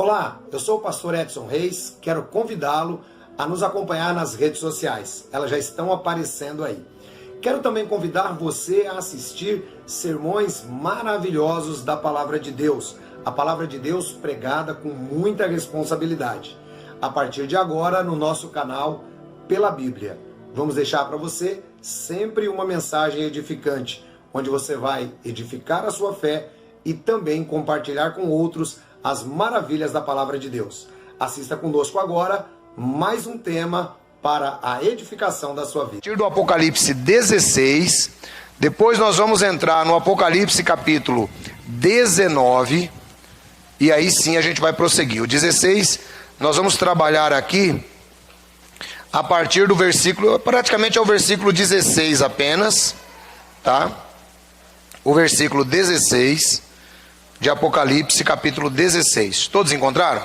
Olá, eu sou o pastor Edson Reis, quero convidá-lo a nos acompanhar nas redes sociais, elas já estão aparecendo aí. Quero também convidar você a assistir sermões maravilhosos da Palavra de Deus, a Palavra de Deus pregada com muita responsabilidade. A partir de agora, no nosso canal Pela Bíblia, vamos deixar para você sempre uma mensagem edificante, onde você vai edificar a sua fé e também compartilhar com outros as maravilhas da Palavra de Deus. Assista conosco agora mais um tema para a edificação da sua vida. A partir do Apocalipse 16, depois nós vamos entrar no Apocalipse capítulo 19, e aí sim a gente vai prosseguir. O 16, nós vamos trabalhar aqui a partir do versículo, praticamente é o versículo 16 apenas, tá? O versículo 16 de Apocalipse, capítulo 16. Todos encontraram?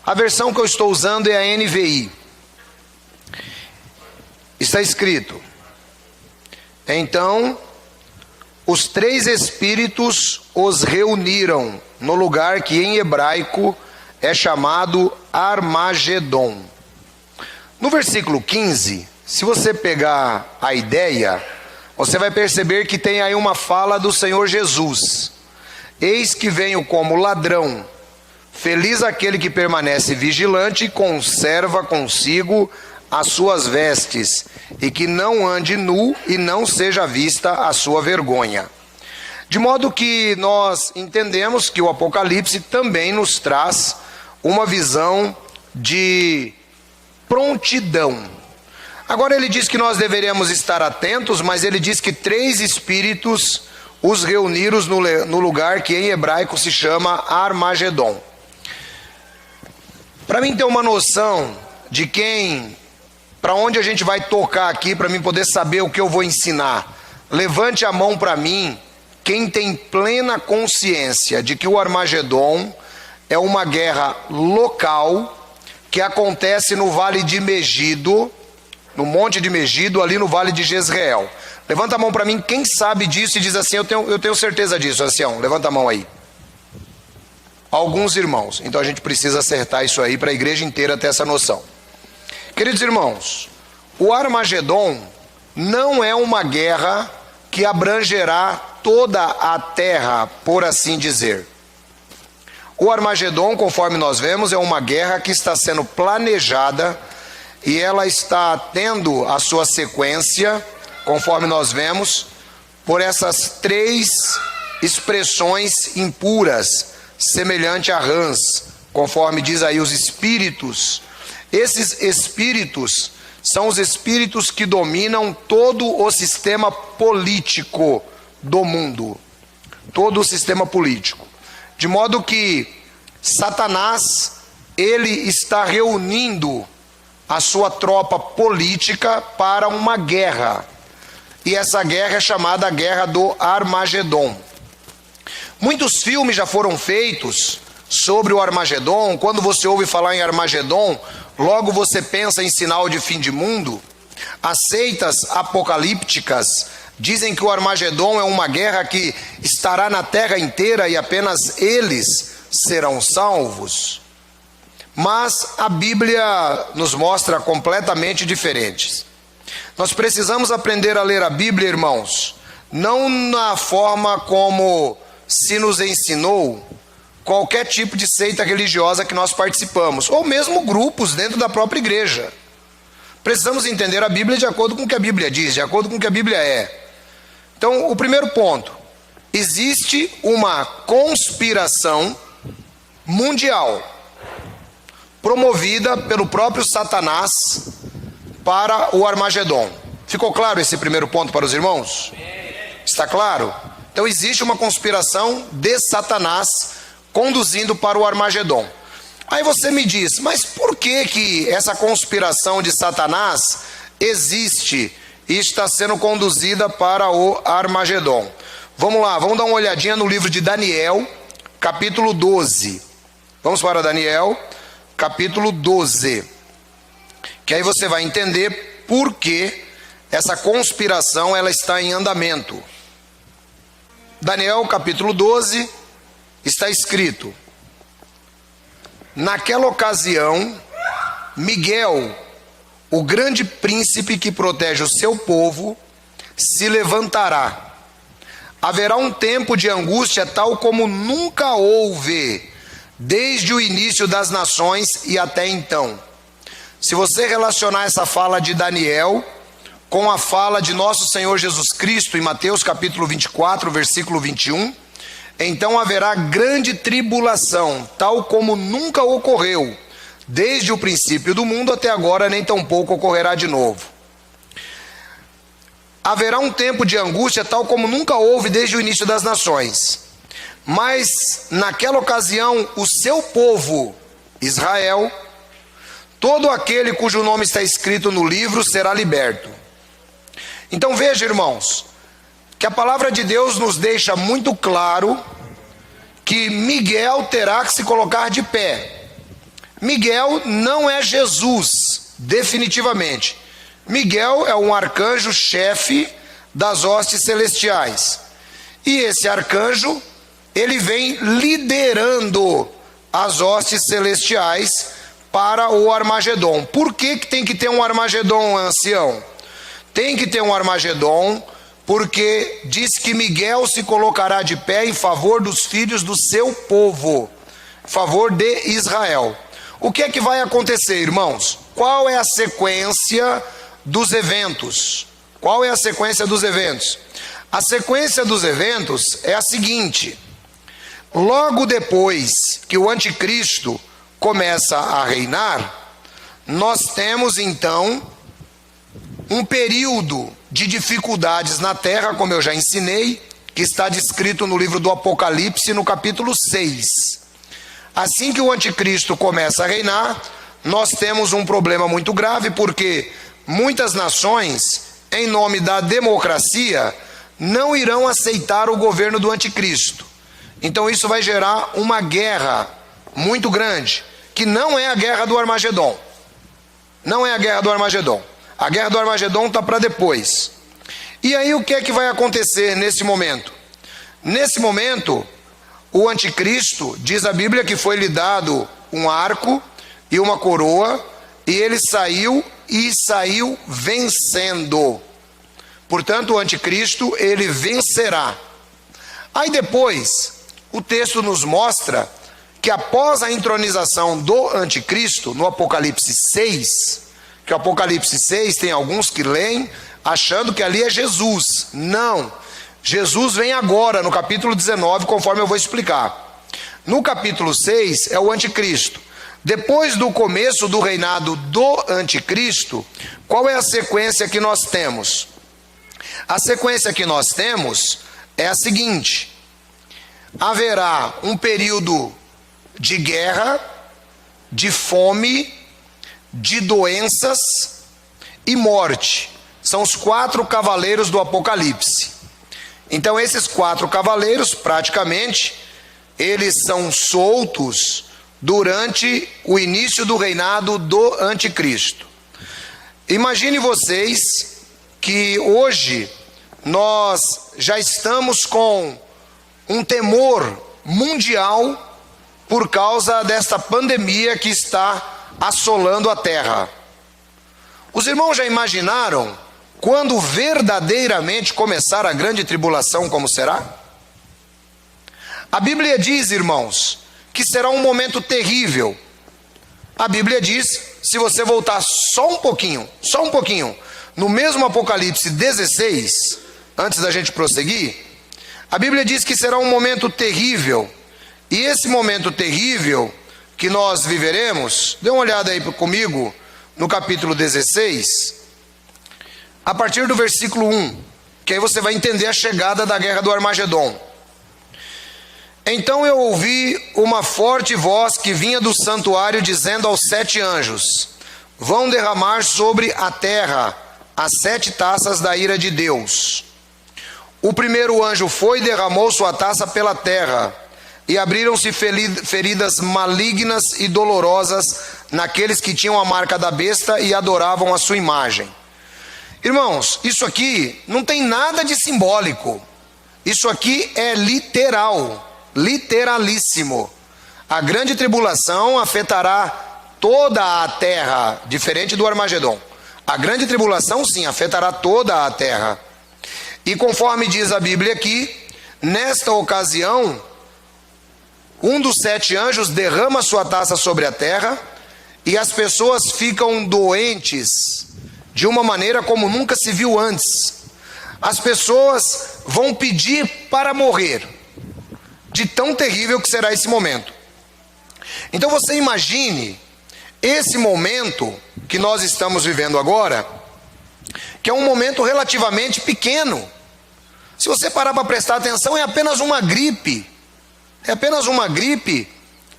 A versão que eu estou usando é a NVI. Está escrito: então os três espíritos os reuniram no lugar que em hebraico é chamado Armagedon. No versículo 15, se você pegar a ideia, você vai perceber que tem aí uma fala do Senhor Jesus. Eis que venho como ladrão, feliz aquele que permanece vigilante e conserva consigo as suas vestes, e que não ande nu e não seja vista a sua vergonha. De modo que nós entendemos que o Apocalipse também nos traz uma visão de prontidão. Agora ele diz que nós deveremos estar atentos, mas ele diz que três espíritos os reuniram no lugar que em hebraico se chama Armagedon. Para mim ter uma noção de para onde a gente vai tocar aqui, para mim poder saber o que eu vou ensinar, levante a mão para mim quem tem plena consciência de que o Armagedon é uma guerra local que acontece no Vale de Megido, no Monte de Megido, ali no Vale de Jezreel. Levanta a mão para mim quem sabe disso e diz assim: eu tenho certeza disso, ancião. Levanta a mão aí. Alguns irmãos. Então a gente precisa acertar isso aí para a igreja inteira ter essa noção. Queridos irmãos, o Armagedon não é uma guerra que abrangerá toda a terra, por assim dizer. O Armagedon, conforme nós vemos, é uma guerra que está sendo planejada e ela está tendo a sua sequência, conforme nós vemos, por essas três expressões impuras, semelhante a rãs, conforme diz aí os espíritos. Esses espíritos são os espíritos que dominam todo o sistema político do mundo, todo o sistema político. De modo que Satanás, ele está reunindo a sua tropa política para uma guerra. E essa guerra é chamada a Guerra do Armagedon. Muitos filmes já foram feitos sobre o Armagedon. Quando você ouve falar em Armagedon, logo você pensa em sinal de fim de mundo. As seitas apocalípticas dizem que o Armagedon é uma guerra que estará na terra inteira e apenas eles serão salvos. Mas a Bíblia nos mostra completamente diferentes. Nós precisamos aprender a ler a Bíblia, irmãos, não na forma como se nos ensinou qualquer tipo de seita religiosa que nós participamos, ou mesmo grupos dentro da própria igreja. Precisamos entender a Bíblia de acordo com o que a Bíblia diz, de acordo com o que a Bíblia é. Então, o primeiro ponto: existe uma conspiração mundial promovida pelo próprio Satanás para o Armagedon. Ficou claro esse primeiro ponto para os irmãos? Está claro? Então existe uma conspiração de Satanás conduzindo para o Armagedon. Aí você me diz, mas por que essa conspiração de Satanás existe e está sendo conduzida para o Armagedon? Vamos lá, vamos dar uma olhadinha no livro de Daniel, capítulo 12. Vamos para Daniel, capítulo 12. Que aí você vai entender por que essa conspiração ela está em andamento. Daniel capítulo 12, está escrito: naquela ocasião, Miguel, o grande príncipe que protege o seu povo, se levantará. Haverá um tempo de angústia tal como nunca houve, desde o início das nações e até então. Se você relacionar essa fala de Daniel com a fala de nosso Senhor Jesus Cristo em Mateus capítulo 24, versículo 21, então haverá grande tribulação, tal como nunca ocorreu, desde o princípio do mundo até agora, nem tampouco ocorrerá de novo. Haverá um tempo de angústia tal como nunca houve desde o início das nações. Mas naquela ocasião o seu povo, Israel, todo aquele cujo nome está escrito no livro será liberto. Então veja, irmãos, que a palavra de Deus nos deixa muito claro que Miguel terá que se colocar de pé. Miguel não é Jesus, definitivamente. Miguel é um arcanjo chefe das hostes celestiais. E esse arcanjo, ele vem liderando as hostes celestiais para o Armagedon. Por que tem que ter um Armagedon, ancião? Tem que ter um Armagedon porque diz que Miguel se colocará de pé em favor dos filhos do seu povo, em favor de Israel. O que é que vai acontecer, irmãos? Qual é a sequência dos eventos? Qual é a sequência dos eventos? A sequência dos eventos é a seguinte: logo depois que o anticristo começa a reinar, nós temos então um período de dificuldades na terra, como eu já ensinei, que está descrito no livro do Apocalipse, no capítulo 6. Assim que o anticristo começa a reinar, nós temos um problema muito grave, porque muitas nações, em nome da democracia, não irão aceitar o governo do anticristo. Então isso vai gerar uma guerra muito grande, que não é a guerra do Armagedon. Não é a guerra do Armagedon. A guerra do Armagedon está para depois. E aí o que é que vai acontecer nesse momento? Nesse momento, o anticristo, diz a Bíblia que foi-lhe dado um arco e uma coroa, e ele saiu vencendo. Portanto, o anticristo, ele vencerá. Aí depois, o texto nos mostra que após a entronização do anticristo, no Apocalipse 6, que o Apocalipse 6 tem alguns que leem achando que ali é Jesus. Não, Jesus vem agora no capítulo 19, conforme eu vou explicar. No capítulo 6 é o anticristo. Depois do começo do reinado do anticristo, qual é a sequência que nós temos? A sequência que nós temos é a seguinte: haverá um período de guerra, de fome, de doenças e morte. São os 4 cavaleiros do Apocalipse. Então esses 4 cavaleiros, praticamente, eles são soltos durante o início do reinado do anticristo. Imagine vocês que hoje nós já estamos com um temor mundial por causa desta pandemia que está assolando a terra. Os irmãos já imaginaram quando verdadeiramente começar a grande tribulação, como será? A Bíblia diz, irmãos, que será um momento terrível. A Bíblia diz, se você voltar só um pouquinho, no mesmo Apocalipse 16, antes da gente prosseguir, a Bíblia diz que será um momento terrível. E esse momento terrível que nós viveremos, dê uma olhada aí comigo no capítulo 16, a partir do versículo 1, que aí você vai entender a chegada da guerra do Armagedon. Então eu ouvi uma forte voz que vinha do santuário dizendo aos 7 anjos: vão derramar sobre a terra as 7 taças da ira de Deus. O primeiro anjo foi e derramou sua taça pela terra, e abriram-se feridas malignas e dolorosas naqueles que tinham a marca da besta e adoravam a sua imagem. Irmãos, isso aqui não tem nada de simbólico. Isso aqui é literal, literalíssimo. A grande tribulação afetará toda a terra, diferente do Armagedon. A grande tribulação, sim, afetará toda a terra. E conforme diz a Bíblia aqui, nesta ocasião, um dos 7 anjos derrama sua taça sobre a terra e as pessoas ficam doentes de uma maneira como nunca se viu antes. As pessoas vão pedir para morrer, de tão terrível que será esse momento. Então você imagine esse momento que nós estamos vivendo agora, que é um momento relativamente pequeno. Se você parar para prestar atenção, é apenas uma gripe. É apenas uma gripe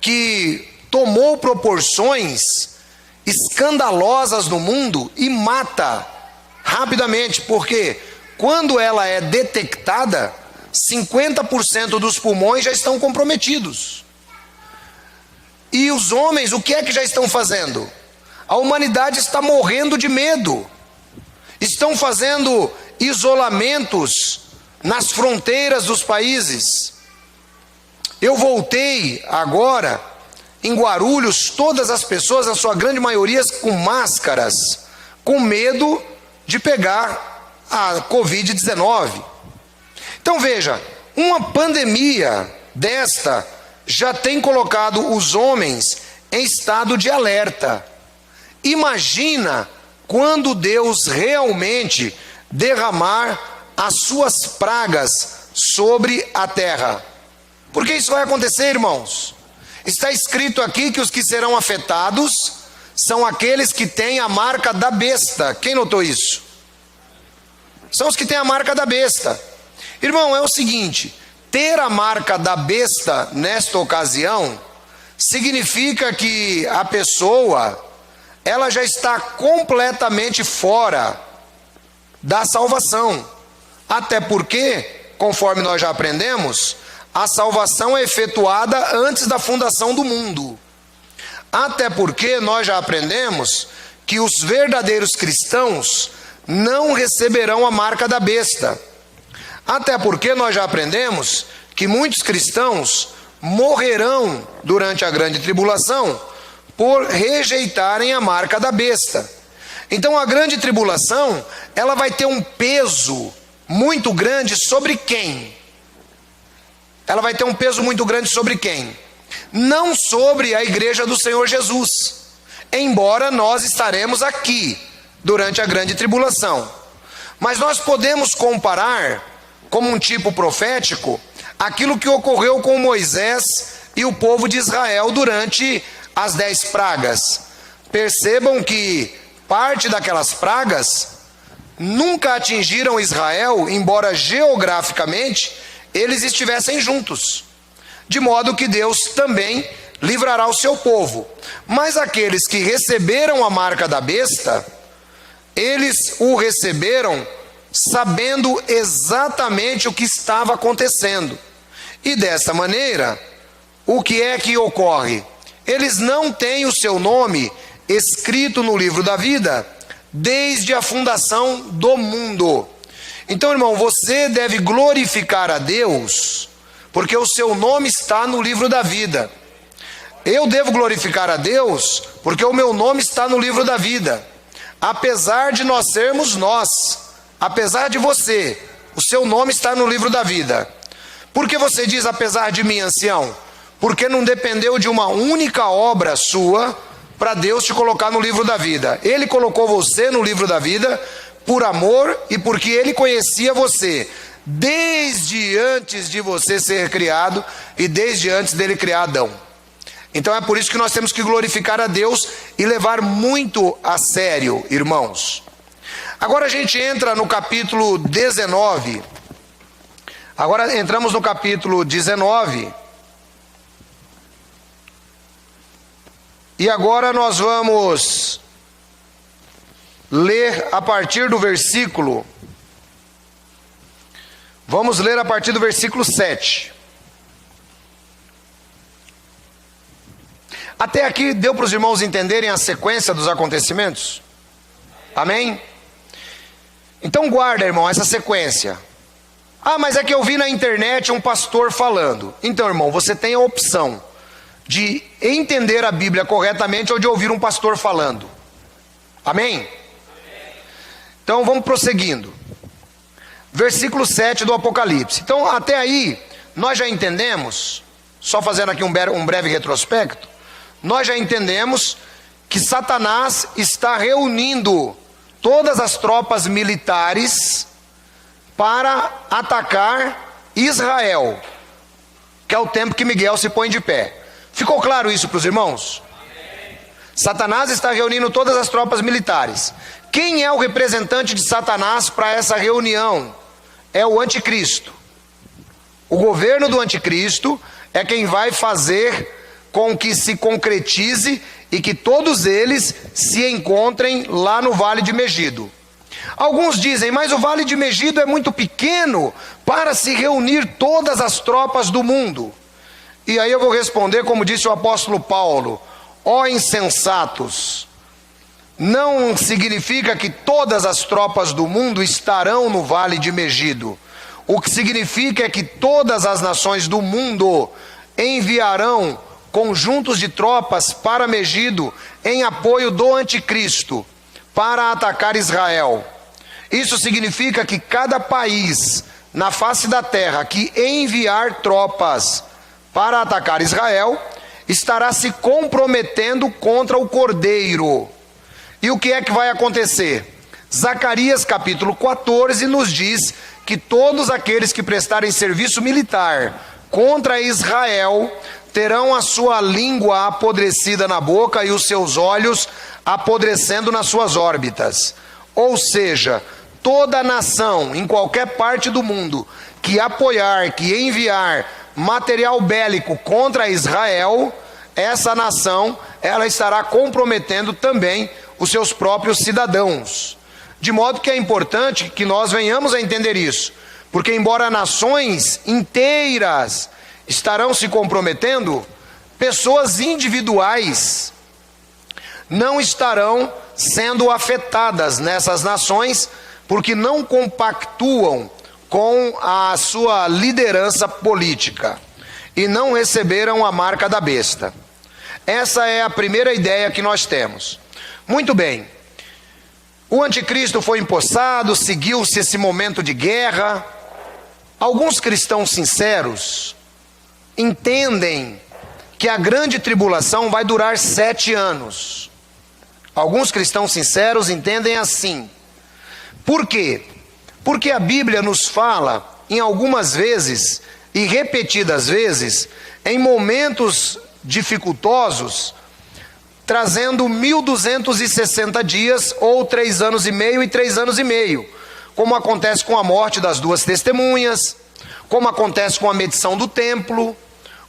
que tomou proporções escandalosas no mundo e mata rapidamente, porque quando ela é detectada, 50% dos pulmões já estão comprometidos. E os homens, o que é que já estão fazendo? A humanidade está morrendo de medo. Estão fazendo isolamentos nas fronteiras dos países. Eu voltei agora em Guarulhos, todas as pessoas, na sua grande maioria, com máscaras, com medo de pegar a Covid-19. Então veja, uma pandemia desta já tem colocado os homens em estado de alerta. Imagina quando Deus realmente derramar as suas pragas sobre a terra. Porque isso vai acontecer, irmãos. Está escrito aqui que os que serão afetados são aqueles que têm a marca da besta. Quem notou isso? São os que têm a marca da besta. Irmão, é o seguinte, ter a marca da besta nesta ocasião significa que a pessoa, ela já está completamente fora da salvação. Até porque, conforme nós já aprendemos, a salvação é efetuada antes da fundação do mundo. Até porque nós já aprendemos que os verdadeiros cristãos não receberão a marca da besta. Até porque nós já aprendemos que muitos cristãos morrerão durante a grande tribulação por rejeitarem a marca da besta. Então a grande tribulação, ela vai ter um peso muito grande sobre quem? Ela vai ter um peso muito grande sobre quem? Não sobre a igreja do Senhor Jesus, embora nós estaremos aqui durante a grande tribulação. Mas nós podemos comparar, como um tipo profético, aquilo que ocorreu com Moisés e o povo de Israel durante as 10 pragas. Percebam que parte daquelas pragas nunca atingiram Israel, embora geograficamente eles estivessem juntos, de modo que Deus também livrará o seu povo. Mas aqueles que receberam a marca da besta, eles o receberam sabendo exatamente o que estava acontecendo. E desta maneira, o que é que ocorre? Eles não têm o seu nome escrito no livro da vida desde a fundação do mundo. Então, irmão, você deve glorificar a Deus, porque o seu nome está no livro da vida. Eu devo glorificar a Deus, porque o meu nome está no livro da vida. Apesar de nós sermos nós, apesar de você, o seu nome está no livro da vida. Por que você diz apesar de mim, ancião? Porque não dependeu de uma única obra sua para Deus te colocar no livro da vida. Ele colocou você no livro da vida por amor e porque Ele conhecia você desde antes de você ser criado e desde antes dele criar Adão. Então é por isso que nós temos que glorificar a Deus e levar muito a sério, irmãos. Agora a gente entra no capítulo 19. Agora entramos no capítulo 19. E agora nós vamos ler a partir do versículo. Vamos ler a partir do versículo 7. Até aqui deu para os irmãos entenderem a sequência dos acontecimentos? Amém? Então guarda, irmão, essa sequência. Ah, mas é que eu vi na internet um pastor falando. Então, irmão, você tem a opção de entender a Bíblia corretamente ou de ouvir um pastor falando. Amém? Então vamos prosseguindo. Versículo 7 do Apocalipse. Então até aí nós já entendemos, só fazendo aqui um breve retrospecto, nós já entendemos que Satanás está reunindo todas as tropas militares para atacar Israel, que é o tempo que Miguel se põe de pé. Ficou claro isso para os irmãos? Satanás está reunindo todas as tropas militares. Quem é o representante de Satanás para essa reunião? É o anticristo. O governo do anticristo é quem vai fazer com que se concretize e que todos eles se encontrem lá no Vale de Megido. Alguns dizem, mas o Vale de Megido é muito pequeno para se reunir todas as tropas do mundo. E aí eu vou responder como disse o apóstolo Paulo: ó insensatos, não significa que todas as tropas do mundo estarão no Vale de Megido. O que significa é que todas as nações do mundo enviarão conjuntos de tropas para Megido em apoio do anticristo para atacar Israel. Isso significa que cada país na face da terra que enviar tropas para atacar Israel estará se comprometendo contra o Cordeiro. E o que é que vai acontecer? Zacarias capítulo 14 nos diz que todos aqueles que prestarem serviço militar contra Israel terão a sua língua apodrecida na boca e os seus olhos apodrecendo nas suas órbitas. Ou seja, toda nação em qualquer parte do mundo que apoiar, que enviar material bélico contra Israel, essa nação, ela estará comprometendo também os seus próprios cidadãos. De modo que é importante que nós venhamos a entender isso, porque embora nações inteiras estarão se comprometendo, pessoas individuais não estarão sendo afetadas nessas nações, porque não compactuam com a sua liderança política e não receberam a marca da besta. Essa é a primeira ideia que nós temos. Muito bem, o anticristo foi empossado, seguiu-se esse momento de guerra. Alguns cristãos sinceros entendem que a grande tribulação vai durar 7 anos. Alguns cristãos sinceros entendem assim. Por quê? Porque a Bíblia nos fala, em algumas vezes e repetidas vezes, em momentos dificultosos, trazendo 1260 dias, ou 3 anos e meio e 3 anos e meio, como acontece com a morte das 2 testemunhas, como acontece com a medição do templo,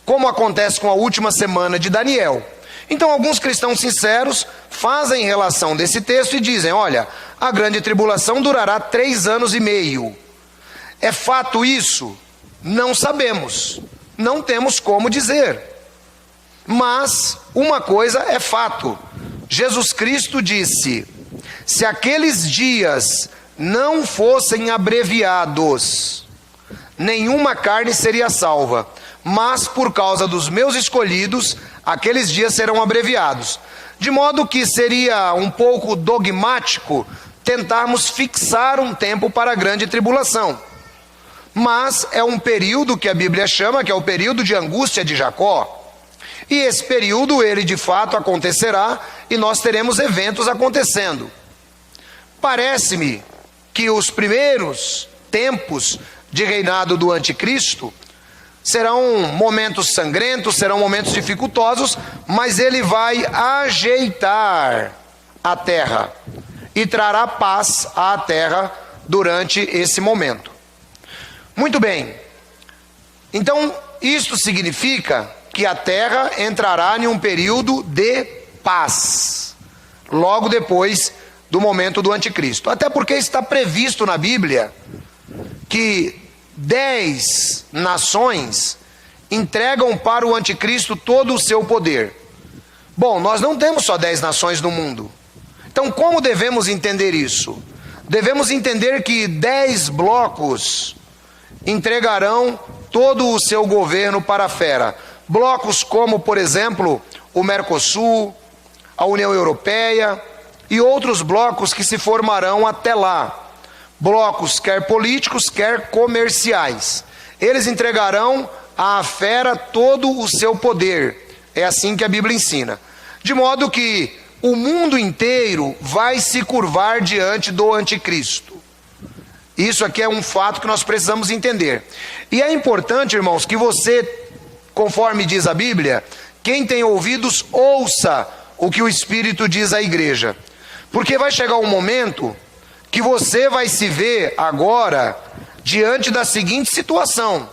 como acontece com a última semana de Daniel. Então alguns cristãos sinceros fazem relação desse texto e dizem, olha, a grande tribulação durará 3 anos e meio. É fato isso? Não sabemos, não temos como dizer. Mas uma coisa é fato, Jesus Cristo disse, se aqueles dias não fossem abreviados, nenhuma carne seria salva, mas por causa dos meus escolhidos, aqueles dias serão abreviados. De modo que seria um pouco dogmático tentarmos fixar um tempo para a grande tribulação. Mas é um período que a Bíblia chama, que é o período de angústia de Jacó. E esse período, ele de fato acontecerá, e nós teremos eventos acontecendo. Parece-me que os primeiros tempos de reinado do anticristo serão momentos sangrentos, serão momentos dificultosos, mas ele vai ajeitar a terra e trará paz à terra durante esse momento. Muito bem, então isto significa que a terra entrará em um período de paz, logo depois do momento do anticristo. Até porque está previsto na Bíblia que 10 nações entregam para o anticristo todo o seu poder. Bom, nós não temos só 10 nações no mundo. Então como devemos entender isso? Devemos entender que 10 blocos entregarão todo o seu governo para a fera. blocos como, por exemplo, o Mercosul, a União Europeia e outros blocos que se formarão até lá. Blocos quer políticos, quer comerciais. Eles entregarão à fera todo o seu poder. É assim que a Bíblia ensina. De modo que o mundo inteiro vai se curvar diante do anticristo. Isso aqui é um fato que nós precisamos entender. E é importante, irmãos, que você, conforme diz a Bíblia, quem tem ouvidos, ouça o que o Espírito diz à igreja. Porque vai chegar um momento que você vai se ver agora diante da seguinte situação: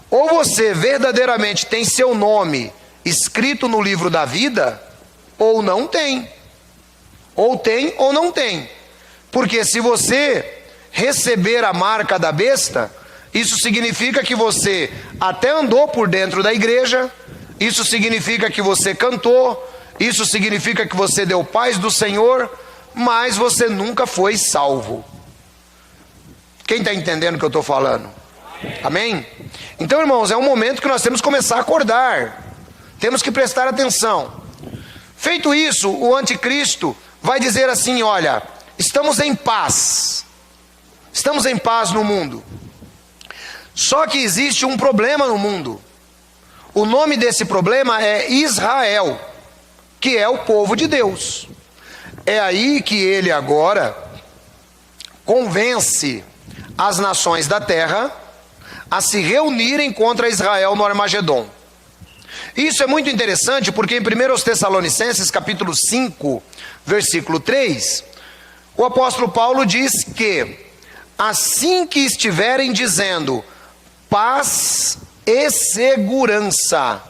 ou você verdadeiramente tem seu nome escrito no livro da vida, ou não tem. Ou tem ou não tem. Porque se você receber a marca da besta, isso significa que você até andou por dentro da igreja, isso significa que você cantou, isso significa que você deu paz do Senhor, mas você nunca foi salvo. Quem está entendendo o que eu estou falando? Amém? Então, irmãos, é um momento que nós temos que começar a acordar. Temos que prestar atenção. Feito isso, o anticristo vai dizer assim: olha, estamos em paz. Estamos em paz no mundo. Só que existe um problema no mundo. O nome desse problema é Israel, que é o povo de Deus. É aí que ele agora convence as nações da terra a se reunirem contra Israel no Armagedon. Isso é muito interessante porque em 1 Tessalonicenses capítulo 5, versículo 3, o apóstolo Paulo diz que assim que estiverem dizendo paz e segurança,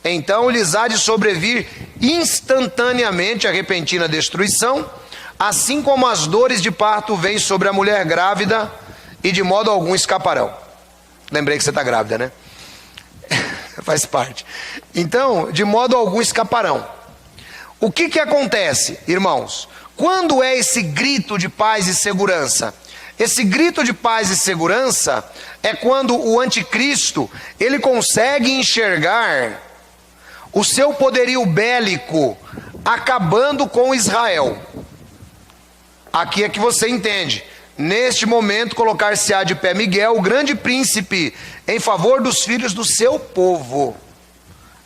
então lhes há de sobrevir instantaneamente a repentina destruição, assim como as dores de parto vêm sobre a mulher grávida, e de modo algum escaparão. Lembrei que você está grávida, né? Faz parte. Então, de modo algum escaparão. O que acontece, irmãos? Quando é esse grito de paz e segurança? Esse grito de paz e segurança é quando o anticristo, ele consegue enxergar o seu poderio bélico acabando com Israel. Aqui é que você entende. Neste momento colocar-se-á de pé Miguel, o grande príncipe, em favor dos filhos do seu povo.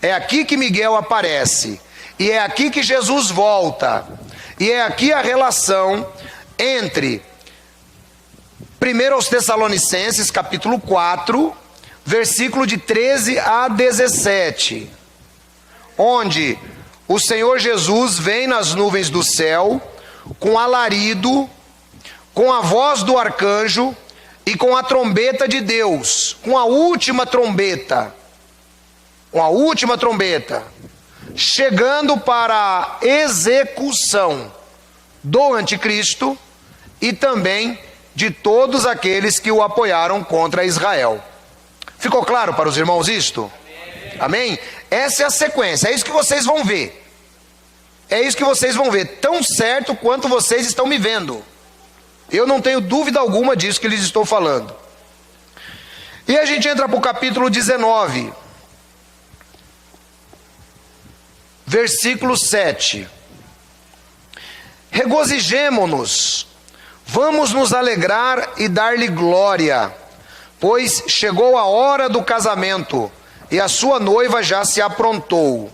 É aqui que Miguel aparece. E é aqui que Jesus volta. E é aqui a relação entre 1 Tessalonicenses capítulo 4, versículo de 13 a 17. Onde o Senhor Jesus vem nas nuvens do céu, com alarido, com a voz do arcanjo e com a trombeta de Deus, com a última trombeta, chegando para a execução do anticristo e também de todos aqueles que o apoiaram contra Israel. Ficou claro para os irmãos isto? Amém? Essa é a sequência, é isso que vocês vão ver. É isso que vocês vão ver, tão certo quanto vocês estão me vendo. Eu não tenho dúvida alguma disso que lhes estou falando. E a gente entra para o capítulo 19, versículo 7. Regozijemo-nos, vamos nos alegrar e dar-lhe glória, pois chegou a hora do casamento, e a sua noiva já se aprontou.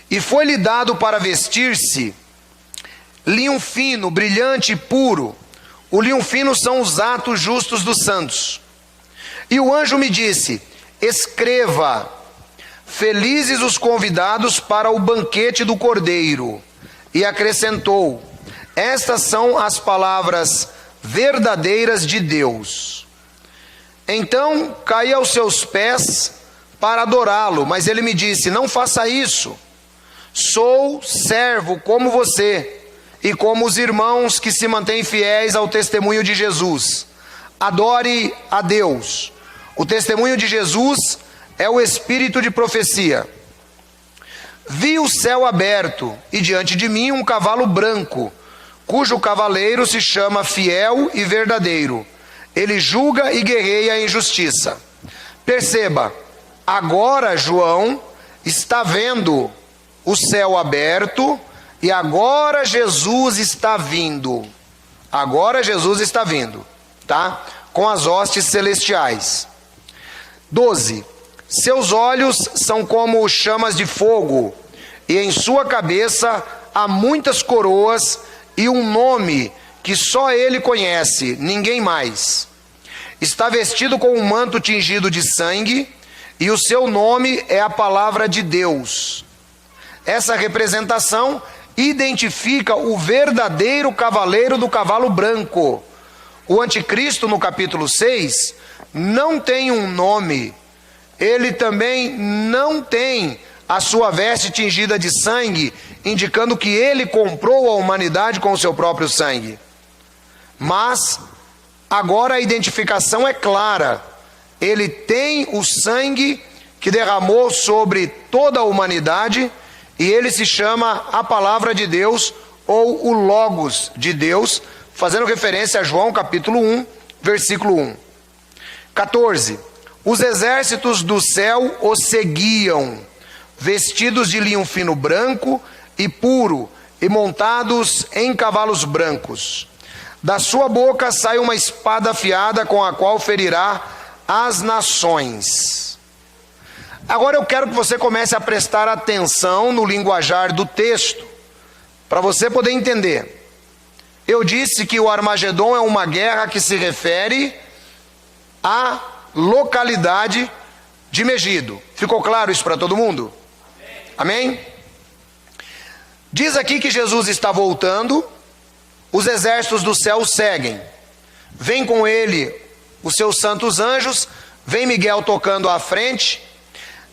E foi-lhe dado para vestir-se linho fino, brilhante e puro. O linho fino são os atos justos dos santos. E o anjo me disse: escreva, felizes os convidados para o banquete do Cordeiro. E acrescentou: estas são as palavras verdadeiras de Deus. Então caí aos seus pés para adorá-lo, mas ele me disse: não faça isso. Sou servo como você e como os irmãos que se mantêm fiéis ao testemunho de Jesus. Adore a Deus. O testemunho de Jesus é o espírito de profecia. Vi o céu aberto e diante de mim um cavalo branco, cujo cavaleiro se chama Fiel e Verdadeiro. Ele julga e guerreia em justiça. Perceba, Agora João está vendo o céu aberto e agora Jesus está vindo. Agora Jesus está vindo, tá? Com as hostes celestiais. 12. Seus olhos são como chamas de fogo, e em sua cabeça há muitas coroas e um nome que só ele conhece, ninguém mais. Está vestido com um manto tingido de sangue, e o seu nome é a palavra de Deus. Essa representação identifica o verdadeiro cavaleiro do cavalo branco. O anticristo, no capítulo 6, não tem um nome. Ele também não tem a sua veste tingida de sangue, indicando que ele comprou a humanidade com o seu próprio sangue. Mas agora a identificação é clara. Ele tem o sangue que derramou sobre toda a humanidade, e ele se chama a palavra de Deus, ou o Logos de Deus, fazendo referência a João capítulo 1, versículo 1. 14. Os exércitos do céu o seguiam, vestidos de linho fino branco e puro, e montados em cavalos brancos. Da sua boca sai uma espada afiada com a qual ferirá as nações. Agora eu quero que você comece a prestar atenção no linguajar do texto, para você poder entender. Eu disse que o Armagedon é uma guerra que se refere à localidade de Megido. Ficou claro isso para todo mundo? Amém? Diz aqui que Jesus está voltando, os exércitos do céu o seguem. Vem com ele os seus santos anjos, vem Miguel tocando à frente.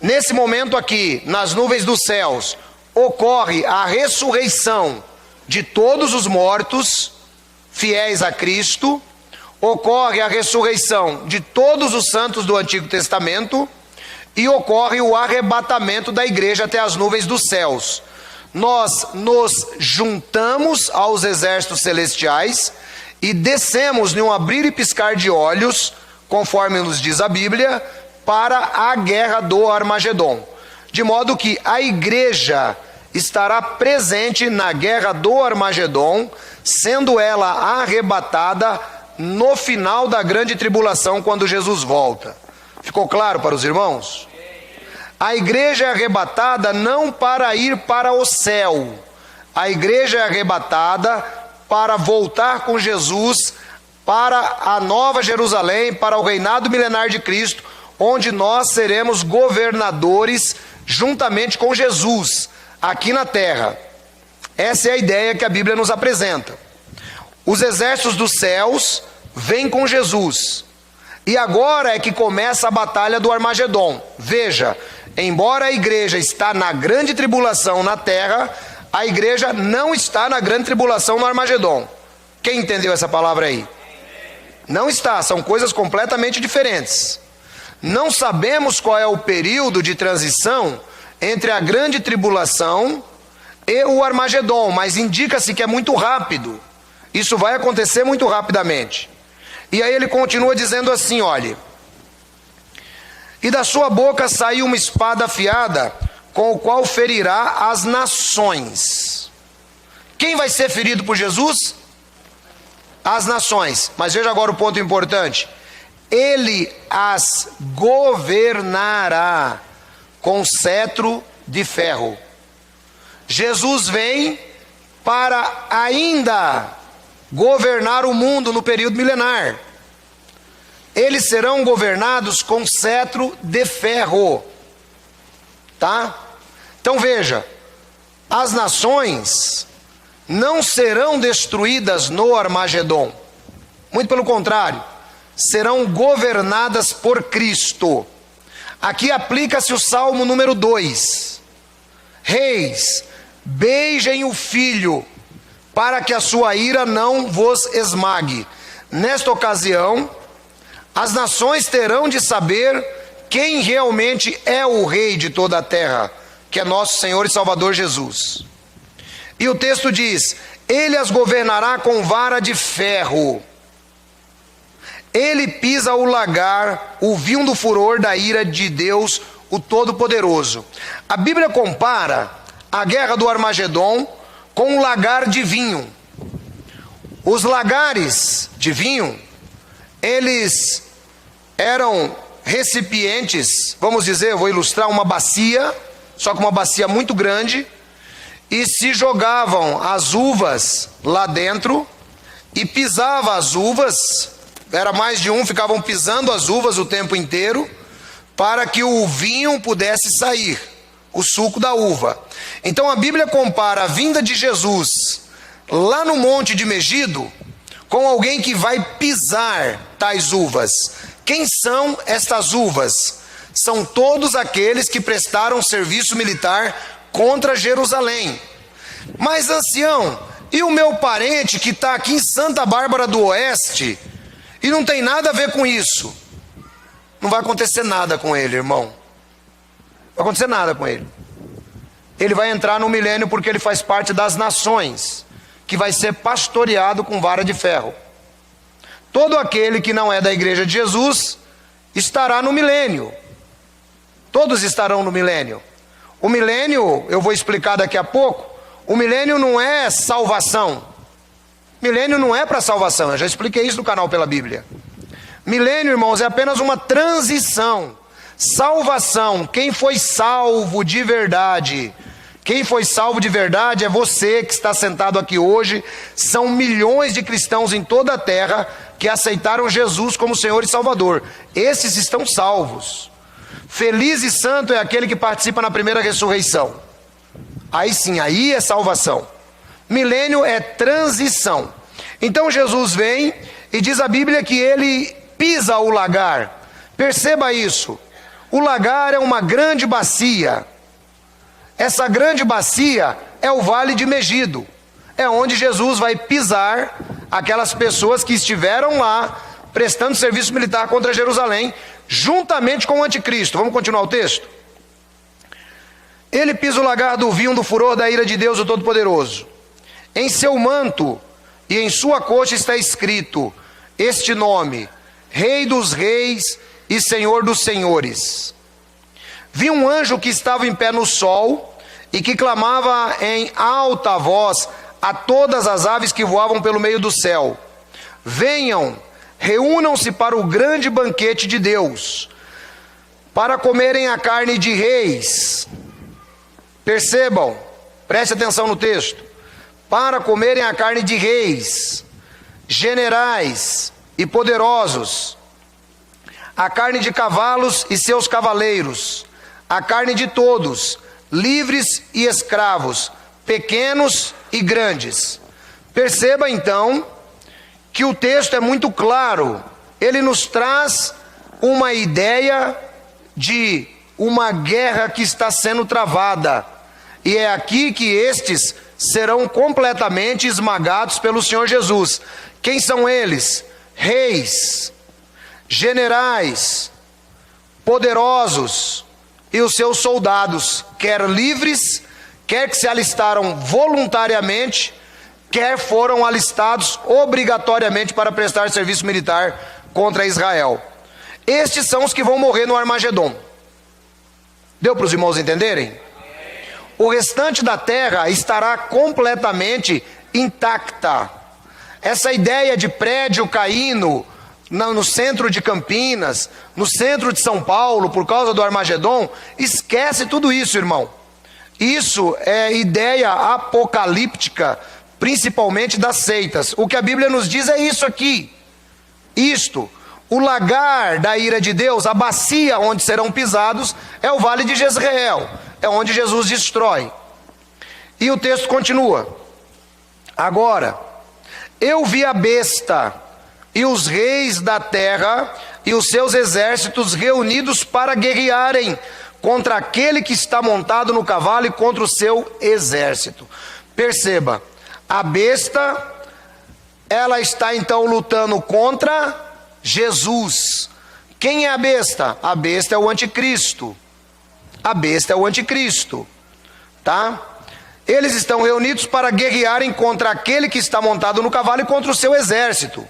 Nesse momento aqui, nas nuvens dos céus, ocorre a ressurreição de todos os mortos fiéis a Cristo, ocorre a ressurreição de todos os santos do Antigo Testamento e ocorre o arrebatamento da igreja até as nuvens dos céus. Nós nos juntamos aos exércitos celestiais e descemos num abrir e piscar de olhos, conforme nos diz a Bíblia, para a guerra do Armagedon. De modo que a igreja estará presente na guerra do Armagedon, sendo ela arrebatada no final da grande tribulação, quando Jesus volta. Ficou claro para os irmãos? A igreja é arrebatada não para ir para o céu. A igreja é arrebatada para voltar com Jesus para a Nova Jerusalém, para o reinado milenar de Cristo, onde nós seremos governadores juntamente com Jesus, aqui na terra. Essa é a ideia que a Bíblia nos apresenta. Os exércitos dos céus vêm com Jesus. E agora é que começa a batalha do Armagedon. Veja, embora a igreja está na grande tribulação na terra, a igreja não está na grande tribulação no Armagedon. Quem entendeu essa palavra aí? Não está, são coisas completamente diferentes. Não sabemos qual é o período de transição entre a grande tribulação e o Armagedon, mas indica-se que é muito rápido. Isso vai acontecer muito rapidamente. E aí ele continua dizendo assim, olhe: e da sua boca saiu uma espada afiada, com o qual ferirá as nações. Quem vai ser ferido por Jesus? As nações. Mas veja agora o ponto importante: ele as governará com cetro de ferro. Jesus vem para ainda governar o mundo no período milenar. Eles serão governados com cetro de ferro. Tá? Então veja, as nações não serão destruídas no Armagedon. Muito pelo contrário, serão governadas por Cristo. Aqui aplica-se o Salmo número 2. Reis, beijem o filho, para que a sua ira não vos esmague. Nesta ocasião, as nações terão de saber quem realmente é o rei de toda a terra, que é nosso Senhor e Salvador Jesus. E o texto diz: ele as governará com vara de ferro. Ele pisa o lagar, o vinho do furor da ira de Deus o Todo-Poderoso. A Bíblia compara a guerra do Armagedon com um lagar de vinho. Os lagares de vinho, eles eram recipientes, vamos dizer, eu vou ilustrar uma bacia, só que uma bacia muito grande, e se jogavam as uvas lá dentro, e pisava as uvas, era mais de um, ficavam pisando as uvas o tempo inteiro, para que o vinho pudesse sair, o suco da uva. Então a Bíblia compara a vinda de Jesus lá no Monte de Megido com alguém que vai pisar tais uvas. Quem são estas uvas? São todos aqueles que prestaram serviço militar contra Jerusalém. Mas ancião, e o meu parente que está aqui em Santa Bárbara do Oeste e não tem nada a ver com isso? Não vai acontecer nada com ele, irmão. Não vai acontecer nada com ele. Ele vai entrar no milênio porque ele faz parte das nações, que vai ser pastoreado com vara de ferro. Todo aquele que não é da igreja de Jesus estará no milênio. Todos estarão no milênio. O milênio, eu vou explicar daqui a pouco, o milênio não é salvação. Milênio não é para salvação, eu já expliquei isso no canal Pela Bíblia. Milênio, irmãos, é apenas uma transição. Salvação, quem foi salvo de verdade, quem foi salvo de verdade é você que está sentado aqui hoje. São milhões de cristãos em toda a terra que aceitaram Jesus como Senhor e Salvador. Esses estão salvos. Feliz e santo é aquele que participa na primeira ressurreição. Aí sim, aí é salvação. Milênio é transição. Então Jesus vem e diz a Bíblia que ele pisa o lagar. Perceba isso. O lagar é uma grande bacia. Essa grande bacia é o Vale de Megido. É onde Jesus vai pisar aquelas pessoas que estiveram lá prestando serviço militar contra Jerusalém, juntamente com o anticristo. Vamos continuar o texto? Ele pisa o lagar do vinho do furor da ira de Deus, o Todo-Poderoso. Em seu manto e em sua coxa está escrito este nome: Rei dos Reis e Senhor dos Senhores. Vi um anjo que estava em pé no sol e que clamava em alta voz a todas as aves que voavam pelo meio do céu: venham, reúnam-se para o grande banquete de Deus, para comerem a carne de reis. Percebam, preste atenção no texto. Para comerem a carne de reis, generais e poderosos, a carne de cavalos e seus cavaleiros, a carne de todos, livres e escravos, pequenos e grandes. Perceba então que o texto é muito claro. Ele nos traz uma ideia de uma guerra que está sendo travada. E é aqui que estes serão completamente esmagados pelo Senhor Jesus. Quem são eles? Reis, generais, poderosos e os seus soldados, quer livres, quer que se alistaram voluntariamente, quer foram alistados obrigatoriamente para prestar serviço militar contra Israel. Estes são os que vão morrer no Armagedon. Deu para os irmãos entenderem? O restante da terra estará completamente intacta. Essa ideia de prédio caindo no centro de Campinas, no centro de São Paulo, por causa do Armagedon, esquece tudo isso, irmão. Isso é ideia apocalíptica, principalmente das seitas. O que a Bíblia nos diz é isso aqui. Isto, o lagar da ira de Deus, a bacia onde serão pisados, é o Vale de Jezreel, é onde Jesus destrói. E o texto continua: agora, eu vi a besta e os reis da terra e os seus exércitos reunidos para guerrearem contra aquele que está montado no cavalo e contra o seu exército. Perceba, a besta, ela está então lutando contra Jesus. Quem é a besta? A besta é o anticristo. A besta é o anticristo, tá? Eles estão reunidos para guerrearem contra aquele que está montado no cavalo e contra o seu exército.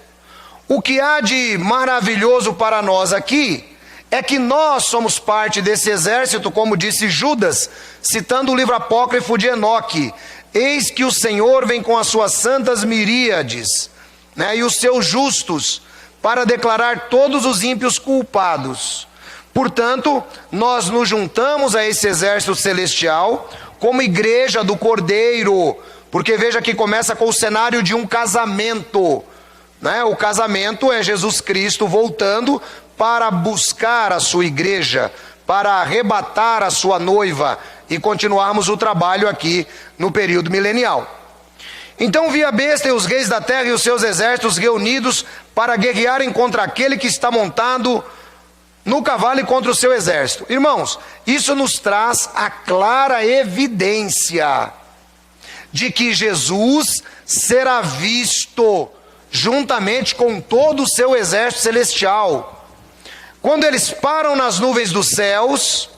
O que há de maravilhoso para nós aqui é que nós somos parte desse exército, como disse Judas, citando o livro apócrifo de Enoque: eis que o Senhor vem com as suas santas miríades, e os seus justos, para declarar todos os ímpios culpados. Portanto, nós nos juntamos a esse exército celestial como igreja do Cordeiro, porque veja que começa com o cenário de um casamento, O casamento é Jesus Cristo voltando para buscar a sua igreja, para arrebatar a sua noiva e continuarmos o trabalho aqui no período milenial. Então vi a besta e os reis da terra e os seus exércitos reunidos para guerrearem contra aquele que está montado no cavalo e contra o seu exército. Irmãos, isso nos traz a clara evidência de que Jesus será visto juntamente com todo o seu exército celestial. Quando eles param nas nuvens dos céus,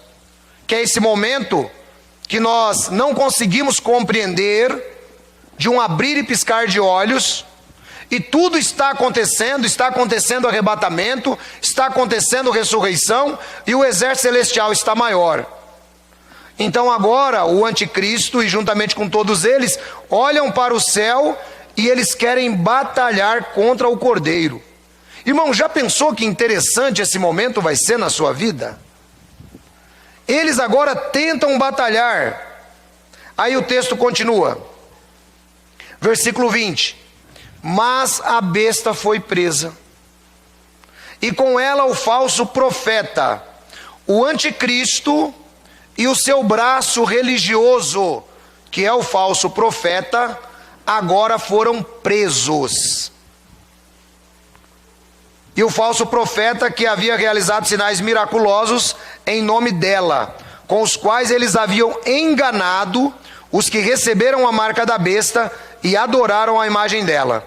que é esse momento que nós não conseguimos compreender, de um abrir e piscar de olhos, e tudo está acontecendo arrebatamento, está acontecendo ressurreição, e o exército celestial está maior. Então agora o anticristo, e juntamente com todos eles, olham para o céu, e eles querem batalhar contra o Cordeiro. Irmão, já pensou que interessante esse momento vai ser na sua vida? Eles agora tentam batalhar. Aí o texto continua. Versículo 20: mas a besta foi presa, e com ela o falso profeta, o anticristo, e o seu braço religioso, que é o falso profeta, agora foram presos. E o falso profeta que havia realizado sinais miraculosos em nome dela, com os quais eles haviam enganado os que receberam a marca da besta e adoraram a imagem dela.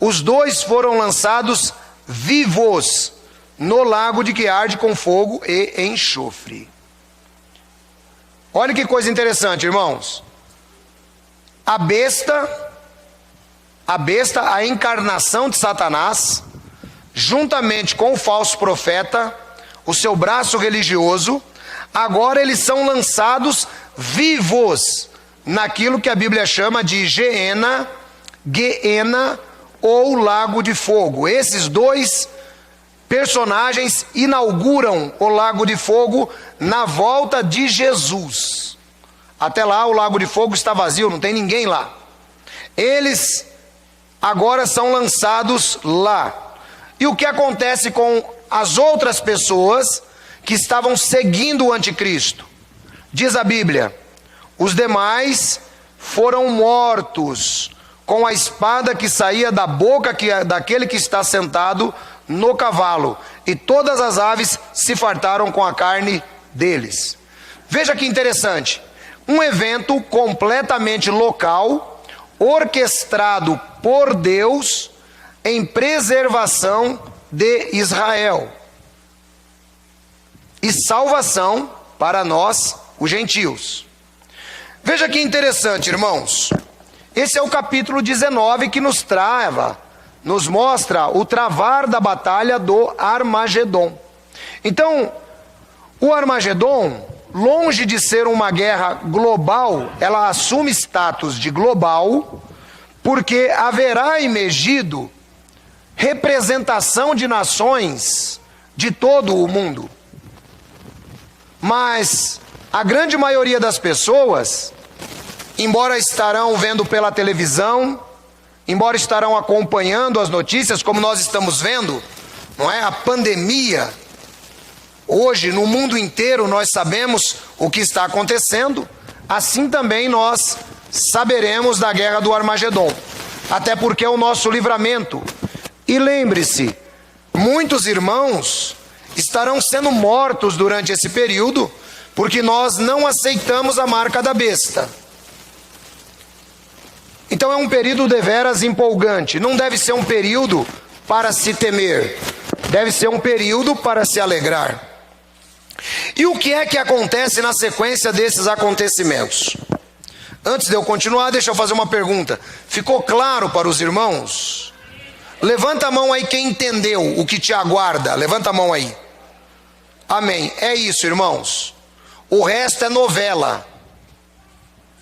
Os dois foram lançados vivos no lago de que arde com fogo e enxofre. Olha que coisa interessante, irmãos. A besta, a encarnação de Satanás, juntamente com o falso profeta, o seu braço religioso, agora eles são lançados vivos naquilo que a Bíblia chama de Geena ou Lago de Fogo. Esses dois personagens inauguram o Lago de Fogo na volta de Jesus. Até lá o Lago de Fogo está vazio, não tem ninguém lá. Eles agora são lançados lá. E o que acontece com as outras pessoas que estavam seguindo o anticristo? Diz a Bíblia: os demais foram mortos com a espada que saía da boca daquele que está sentado no cavalo, e todas as aves se fartaram com a carne deles. Veja que interessante, um evento completamente local, orquestrado por Deus em preservação de Israel e salvação para nós, os gentios. Veja que interessante, irmãos. Esse é o capítulo 19 que nos mostra o travar da batalha do Armagedon. Então, o Armagedon, longe de ser uma guerra global, ela assume status de global, porque haverá em Megido representação de nações de todo o mundo. Mas a grande maioria das pessoas, embora estarão vendo pela televisão, embora estarão acompanhando as notícias, como nós estamos vendo, não é? A pandemia, hoje no mundo inteiro nós sabemos o que está acontecendo, assim também nós saberemos da guerra do Armagedon, até porque é o nosso livramento. E lembre-se, muitos irmãos estarão sendo mortos durante esse período, porque nós não aceitamos a marca da besta. Então é um período deveras empolgante, não deve ser um período para se temer, deve ser um período para se alegrar. E o que é que acontece na sequência desses acontecimentos? Antes de eu continuar, deixa eu fazer uma pergunta. Ficou claro para os irmãos? Levanta a mão aí quem entendeu o que te aguarda, levanta a mão aí. Amém. É isso, irmãos. O resto é novela.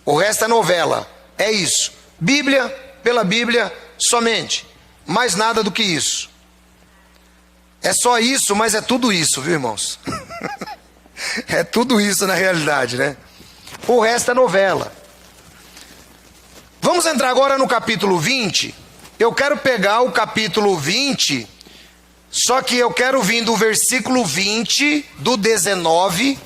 O resto é novela. É isso. Bíblia, pela Bíblia, somente. Mais nada do que isso. É só isso, mas é tudo isso, viu, irmãos? É tudo isso na realidade, né? O resto é novela. Vamos entrar agora no capítulo 20. Eu quero pegar o capítulo 20, só que eu quero vir do versículo 20, do 19,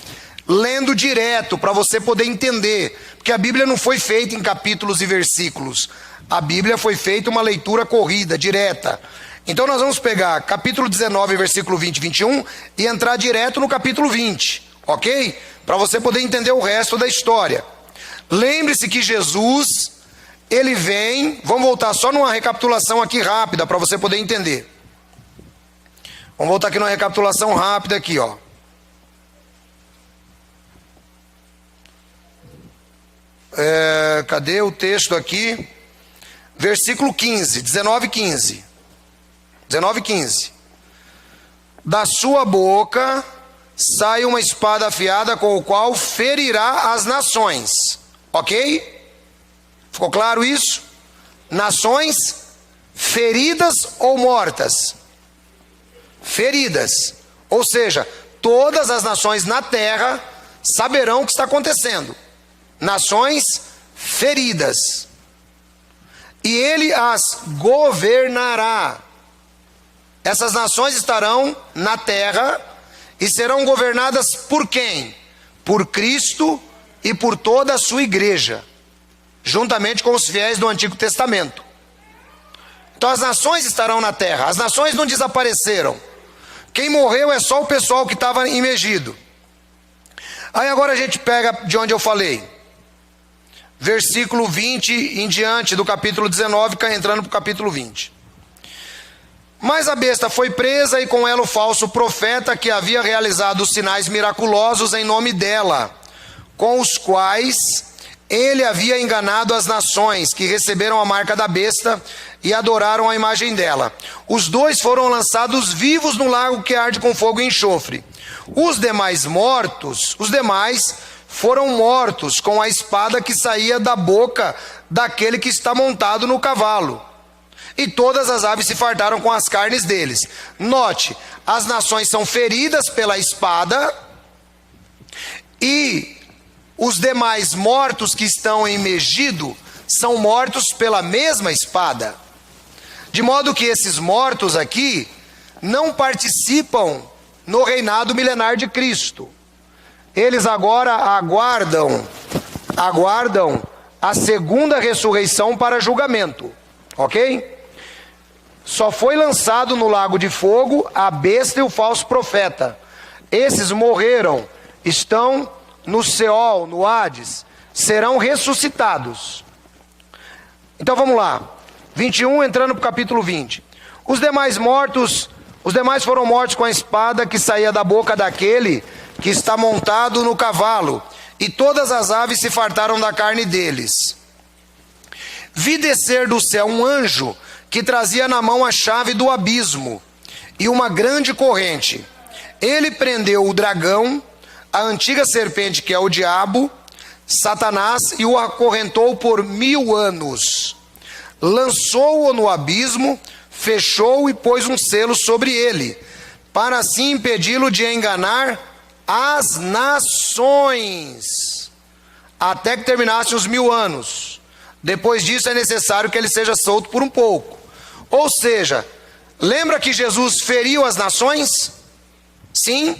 lendo direto, para você poder entender. Porque a Bíblia não foi feita em capítulos e versículos. A Bíblia foi feita uma leitura corrida, direta. Então nós vamos pegar capítulo 19, versículo 20 e 21 e entrar direto no capítulo 20, ok? Para você poder entender o resto da história. Lembre-se que Jesus, ele vem, vamos voltar só numa recapitulação aqui rápida para você poder entender. Vamos voltar aqui numa recapitulação rápida aqui, ó. Cadê o texto aqui? Versículo 15, 19 e 15. 19 e 15. Da sua boca sai uma espada afiada com o qual ferirá as nações. Ok? Ficou claro isso? Nações feridas ou mortas? Feridas. Ou seja, todas as nações na terra saberão o que está acontecendo. Nações feridas. E ele as governará. Essas nações estarão na terra e serão governadas por quem? Por Cristo e por toda a sua igreja, juntamente com os fiéis do Antigo Testamento. Então as nações estarão na terra, as nações não desapareceram. Quem morreu é só o pessoal que estava em Megido. Aí agora a gente pega de onde eu falei. Versículo 20 em diante do capítulo 19, entrando para o capítulo 20. Mas a besta foi presa e com ela o falso profeta que havia realizado os sinais miraculosos em nome dela, com os quais ele havia enganado as nações que receberam a marca da besta e adoraram a imagem dela. Os dois foram lançados vivos no lago que arde com fogo e enxofre. Os demais foram mortos com a espada que saía da boca daquele que está montado no cavalo. E todas as aves se fartaram com as carnes deles. Note, as nações são feridas pela espada e os demais mortos que estão em Megido são mortos pela mesma espada. De modo que esses mortos aqui não participam no reinado milenar de Cristo. Eles agora aguardam a segunda ressurreição para julgamento, ok? Só foi lançado no lago de fogo a besta e o falso profeta. Esses morreram, estão no Seol, no Hades, serão ressuscitados. Então vamos lá, 21 entrando para o capítulo 20. Os demais foram mortos com a espada que saía da boca daquele que está montado no cavalo, e todas as aves se fartaram da carne deles. Vi descer do céu um anjo que trazia na mão a chave do abismo e uma grande corrente. Ele prendeu o dragão, a antiga serpente que é o diabo, Satanás, e o acorrentou por 1000 anos. Lançou-o no abismo, fechou e pôs um selo sobre ele, para assim impedi-lo de enganar as nações, até que terminassem os 1000 anos. Depois disso é necessário que ele seja solto por um pouco. Ou seja, lembra que Jesus feriu as nações? Sim.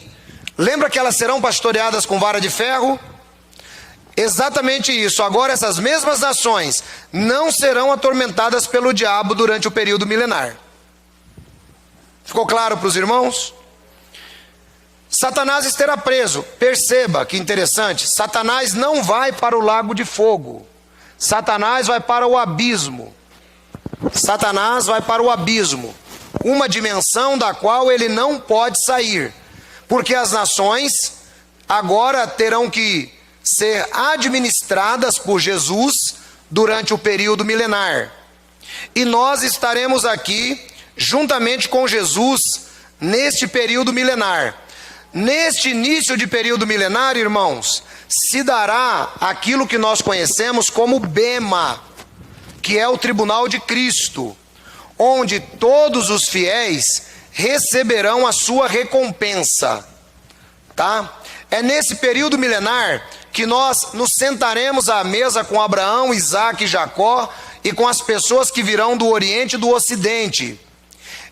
Lembra que elas serão pastoreadas com vara de ferro? Exatamente isso. Agora essas mesmas nações não serão atormentadas pelo diabo durante o período milenar. Ficou claro para os irmãos? Satanás estará preso. Perceba que interessante. Satanás não vai para o lago de fogo. Satanás vai para o abismo. Satanás vai para o abismo, uma dimensão da qual ele não pode sair, porque as nações agora terão que ser administradas por Jesus durante o período milenar. E nós estaremos aqui juntamente com Jesus neste período milenar. Neste início de período milenar, irmãos, se dará aquilo que nós conhecemos como Bema, que é o tribunal de Cristo, onde todos os fiéis receberão a sua recompensa, tá? É nesse período milenar que nós nos sentaremos à mesa com Abraão, Isaque e Jacó e com as pessoas que virão do Oriente e do Ocidente.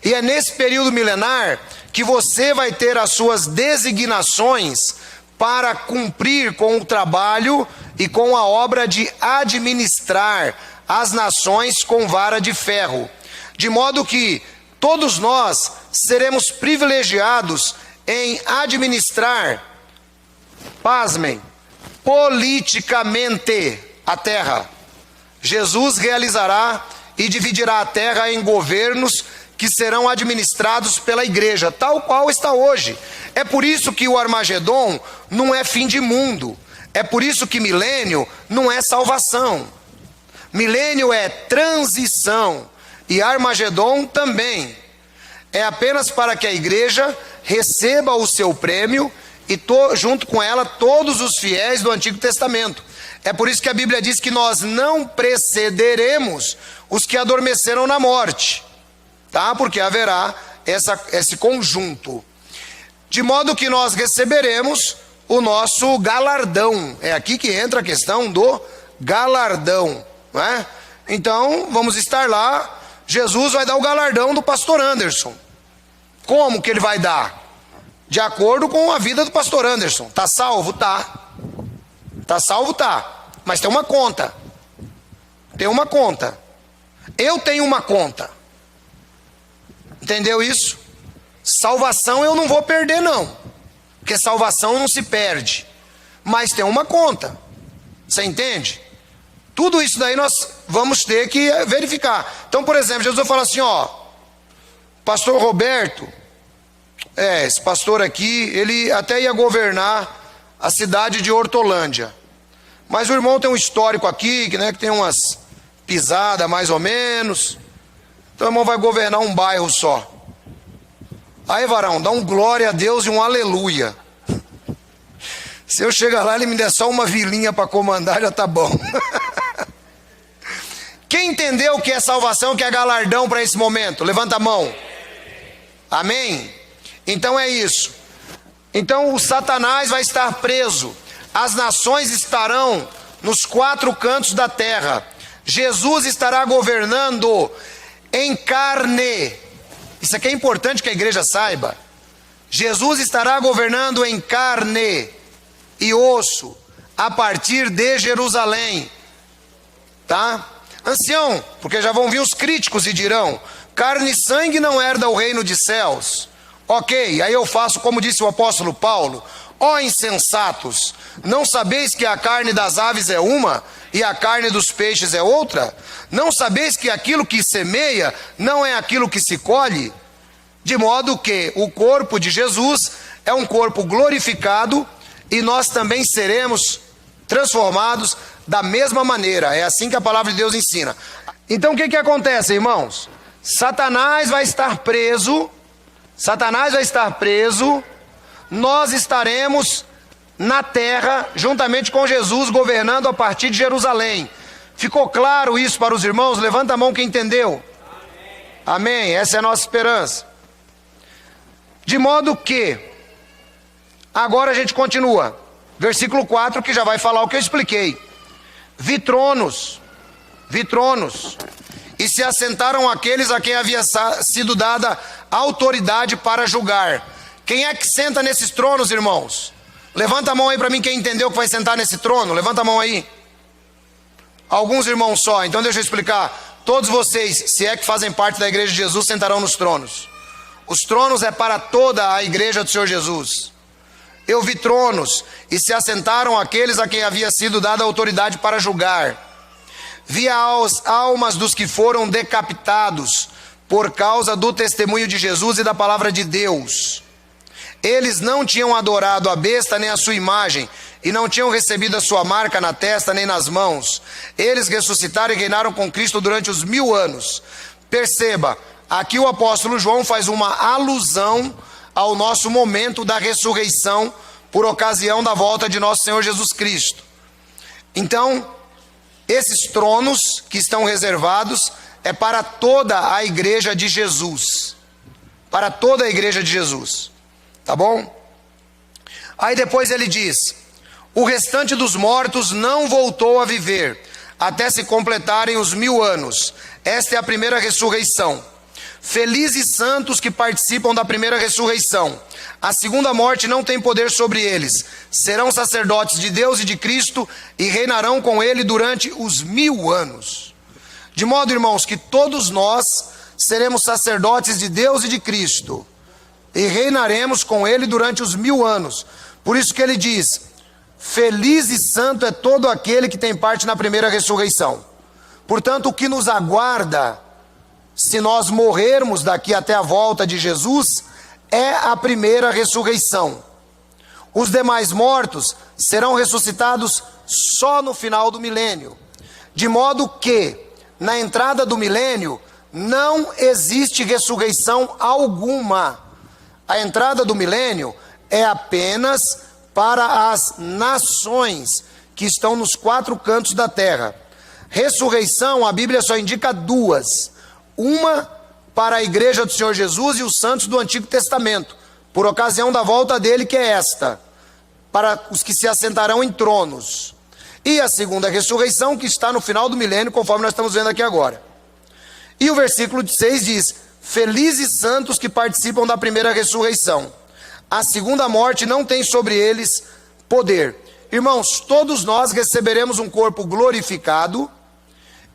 E é nesse período milenar que você vai ter as suas designações para cumprir com o trabalho e com a obra de administrar as nações com vara de ferro. De modo que todos nós seremos privilegiados em administrar, pasmem, politicamente a terra. Jesus realizará e dividirá a terra em governos que serão administrados pela igreja, tal qual está hoje. É por isso que o Armagedon não é fim de mundo. É por isso que milênio não é salvação. Milênio é transição. E Armagedon também. É apenas para que a igreja receba o seu prêmio e junto com ela todos os fiéis do Antigo Testamento. É por isso que a Bíblia diz que nós não precederemos os que adormeceram na morte, tá? Porque haverá esse conjunto. De modo que nós receberemos o nosso galardão. É aqui que entra a questão do galardão, não é? Então, vamos estar lá. Jesus vai dar o galardão do pastor Anderson. Como que ele vai dar? De acordo com a vida do pastor Anderson. Tá salvo? Tá. Tá salvo? Tá. Mas tem uma conta. Tem uma conta. Eu tenho uma conta. Entendeu isso? Salvação eu não vou perder não. Porque salvação não se perde. Mas tem uma conta. Você entende? Tudo isso daí nós vamos ter que verificar. Então, por exemplo, Jesus fala assim, ó, pastor Roberto, esse pastor aqui, ele até ia governar a cidade de Hortolândia. Mas o irmão tem um histórico aqui, que tem umas pisadas mais ou menos. Então o irmão vai governar um bairro só. Aí, varão, dá um glória a Deus e um aleluia. Se eu chegar lá, ele me der só uma vilinha para comandar, já tá bom. Quem entendeu o que é salvação, o que é galardão para esse momento? Levanta a mão. Amém? Então é isso. Então o Satanás vai estar preso. As nações estarão nos 4 cantos da terra. Jesus estará governando em carne. Isso aqui é importante que a igreja saiba. Jesus estará governando em carne e osso a partir de Jerusalém. Tá? Ancião, porque já vão vir os críticos e dirão: carne e sangue não herda o reino de céus. Ok, aí eu faço como disse o apóstolo Paulo: ó insensatos, não sabeis que a carne das aves é uma e a carne dos peixes é outra? Não sabeis que aquilo que semeia não é aquilo que se colhe? De modo que o corpo de Jesus é um corpo glorificado e nós também seremos transformados da mesma maneira. É assim que a palavra de Deus ensina. Então o que acontece, irmãos? Satanás vai estar preso. Satanás vai estar preso. Nós estaremos na terra juntamente com Jesus, governando a partir de Jerusalém. Ficou claro isso para os irmãos? Levanta a mão quem entendeu. Amém. Essa é a nossa esperança. De modo que agora a gente continua. Versículo 4, que já vai falar o que eu expliquei. Vi tronos, e se assentaram aqueles a quem havia sido dada autoridade para julgar. Quem é que senta nesses tronos, irmãos? Levanta a mão aí para mim quem entendeu que vai sentar nesse trono. Levanta a mão aí. Alguns irmãos só, então deixa eu explicar. Todos vocês, se é que fazem parte da igreja de Jesus, sentarão nos tronos. Os tronos é para toda a igreja do Senhor Jesus. Eu vi tronos, e se assentaram aqueles a quem havia sido dada autoridade para julgar. Vi as almas dos que foram decapitados por causa do testemunho de Jesus e da palavra de Deus. Eles não tinham adorado a besta nem a sua imagem, e não tinham recebido a sua marca na testa nem nas mãos. Eles ressuscitaram e reinaram com Cristo durante os 1000 anos. Perceba, aqui o apóstolo João faz uma alusão ao nosso momento da ressurreição por ocasião da volta de nosso Senhor Jesus Cristo. Então, esses tronos que estão reservados é para toda a igreja de Jesus. Para toda a igreja de Jesus. Tá bom? Aí depois ele diz: o restante dos mortos não voltou a viver, até se completarem os 1000 anos. Esta é a primeira ressurreição. Felizes santos que participam da primeira ressurreição. A segunda morte não tem poder sobre eles. Serão sacerdotes de Deus e de Cristo e reinarão com ele durante os 1000 anos. De modo, irmãos, que todos nós seremos sacerdotes de Deus e de Cristo e reinaremos com ele durante os 1000 anos. Por isso que ele diz: feliz e santo é todo aquele que tem parte na primeira ressurreição. Portanto, o que nos aguarda, se nós morrermos daqui até a volta de Jesus, é a primeira ressurreição. Os demais mortos serão ressuscitados só no final do milênio. De modo que, na entrada do milênio, não existe ressurreição alguma. A entrada do milênio é apenas para as nações que estão nos 4 cantos da terra. Ressurreição, a Bíblia só indica 2. Uma para a igreja do Senhor Jesus e os santos do Antigo Testamento, por ocasião da volta dele, que é esta, para os que se assentarão em tronos. E a segunda ressurreição, que está no final do milênio, conforme nós estamos vendo aqui agora. E o versículo 6 diz: felizes santos que participam da primeira ressurreição. A segunda morte não tem sobre eles poder. Irmãos, todos nós receberemos um corpo glorificado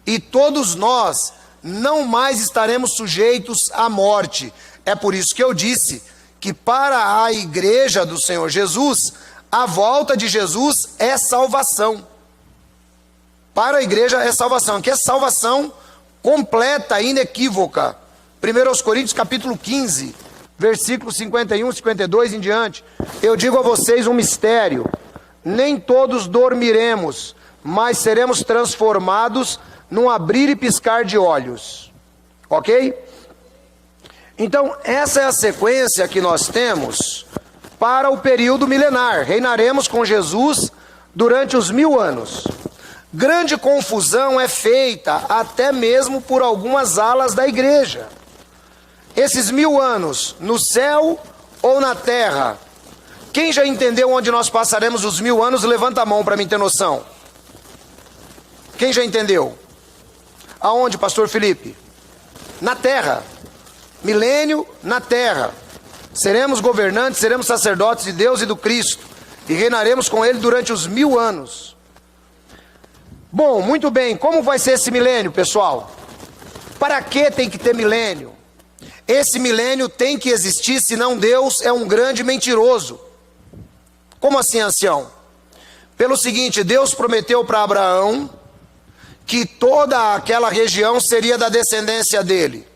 e todos nós não mais estaremos sujeitos à morte. É por isso que eu disse que para a igreja do Senhor Jesus, a volta de Jesus é salvação. Para a igreja é salvação, que é salvação completa, inequívoca. 1 Coríntios capítulo 15, versículos 51, 52 em diante. Eu digo a vocês um mistério: nem todos dormiremos, mas seremos transformados num abrir e piscar de olhos. Ok? Então, essa é a sequência que nós temos para o período milenar. Reinaremos com Jesus durante os 1000 anos. Grande confusão é feita até mesmo por algumas alas da igreja. Esses 1000 anos, no céu ou na terra? Quem já entendeu onde nós passaremos os 1000 anos, levanta a mão para mim ter noção. Quem já entendeu? Aonde, pastor Felipe? Na terra. Milênio na terra. Seremos governantes, seremos sacerdotes de Deus e do Cristo, e reinaremos com ele durante os 1000 anos. Bom, muito bem, como vai ser esse milênio, pessoal? Para que tem que ter milênio? Esse milênio tem que existir, senão Deus é um grande mentiroso. Como assim, ancião? Pelo seguinte, Deus prometeu para Abraão que toda aquela região seria da descendência dele.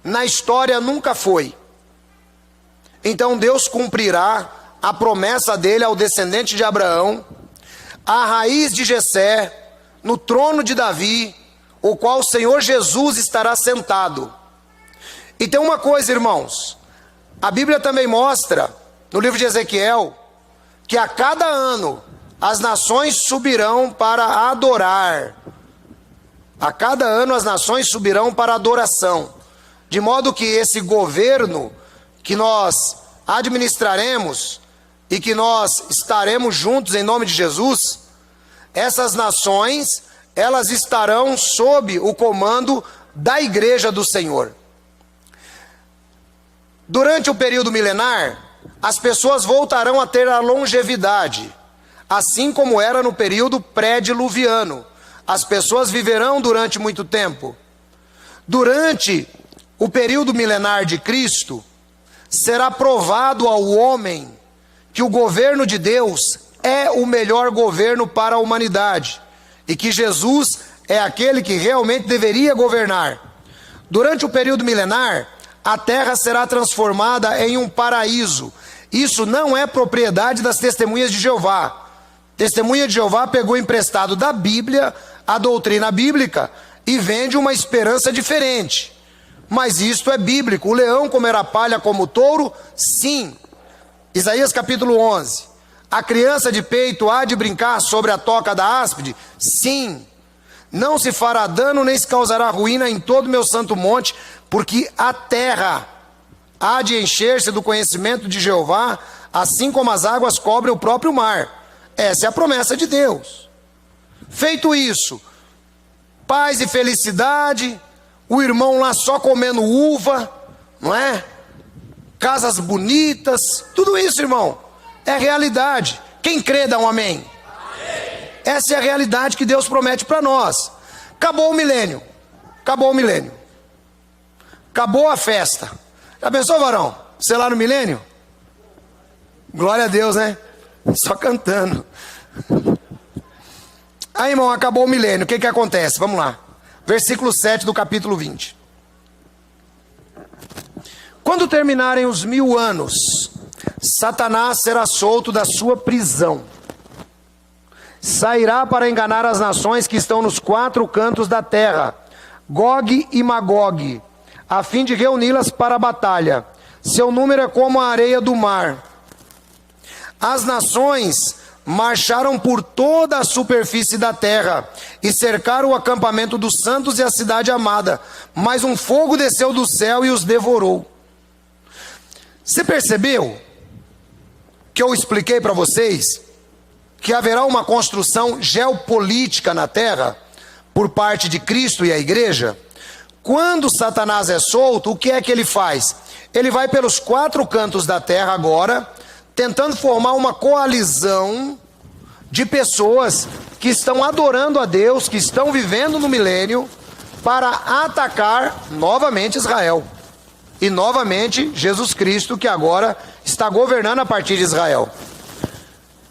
Na história nunca foi. Então Deus cumprirá a promessa dele ao descendente de Abraão, a raiz de Jessé, no trono de Davi, o qual o Senhor Jesus estará sentado. E tem uma coisa, irmãos, a Bíblia também mostra, no livro de Ezequiel, que a cada ano as nações subirão para adorar. A cada ano as nações subirão para adoração. De modo que esse governo que nós administraremos e que nós estaremos juntos em nome de Jesus, essas nações, elas estarão sob o comando da igreja do Senhor. Durante o período milenar, as pessoas voltarão a ter a longevidade, assim como era no período pré-diluviano. As pessoas viverão durante muito tempo. Durante o período milenar de Cristo, será provado ao homem que o governo de Deus é o melhor governo para a humanidade e que Jesus é aquele que realmente deveria governar. Durante o período milenar, a terra será transformada em um paraíso. Isso não é propriedade das testemunhas de Jeová. Testemunha de Jeová pegou emprestado da Bíblia a doutrina bíblica e vende uma esperança diferente. Mas isto é bíblico. O leão comerá palha como o touro? Sim. Isaías capítulo 11. A criança de peito há de brincar sobre a toca da áspide? Sim. Não se fará dano nem se causará ruína em todo o meu santo monte, porque a terra há de encher-se do conhecimento de Jeová, assim como as águas cobrem o próprio mar. Essa é a promessa de Deus. Feito isso, paz e felicidade, o irmão lá só comendo uva, não é? Casas bonitas, tudo isso, irmão, é realidade. Quem crê dá um amém. Essa é a realidade que Deus promete para nós. Acabou o milênio. Acabou o milênio. Acabou a festa. Já pensou, varão? Você lá no milênio? Glória a Deus, né? Só cantando. Aí, irmão, acabou o milênio. O que que acontece? Vamos lá. Versículo 7 do capítulo 20. Quando terminarem os 1000 anos, Satanás será solto da sua prisão. Sairá para enganar as nações que estão nos 4 cantos da terra, Gog e Magog, a fim de reuni-las para a batalha. Seu número é como a areia do mar. As nações marcharam por toda a superfície da terra e cercaram o acampamento dos santos e a cidade amada, mas um fogo desceu do céu e os devorou. Você percebeu que eu expliquei para vocês que haverá uma construção geopolítica na terra por parte de Cristo e a igreja? Quando Satanás é solto, o que é que ele faz? Ele vai pelos 4 cantos da terra agora, tentando formar uma coalizão de pessoas que estão adorando a Deus, que estão vivendo no milênio, para atacar novamente Israel. E novamente Jesus Cristo, que agora está governando a partir de Israel.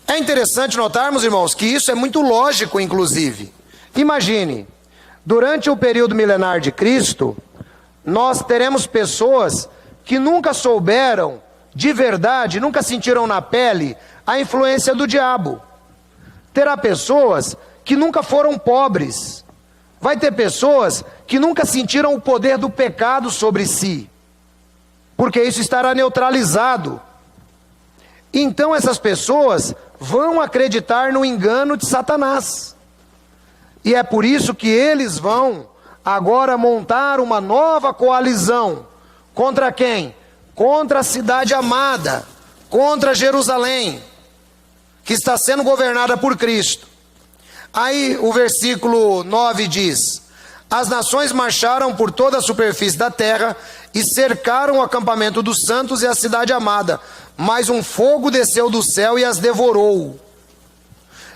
É interessante notarmos, irmãos, que isso é muito lógico, inclusive. Imagine, durante o período milenar de Cristo, nós teremos pessoas que nunca souberam de verdade, nunca sentiram na pele a influência do diabo. Terá pessoas que nunca foram pobres. Vai ter pessoas que nunca sentiram o poder do pecado sobre si, porque isso estará neutralizado. Então essas pessoas vão acreditar no engano de Satanás. E é por isso que eles vão agora montar uma nova coalizão. Contra quem? Contra a cidade amada, contra Jerusalém, que está sendo governada por Cristo. Aí o versículo 9 diz: as nações marcharam por toda a superfície da terra e cercaram o acampamento dos santos e a cidade amada, mas um fogo desceu do céu e as devorou.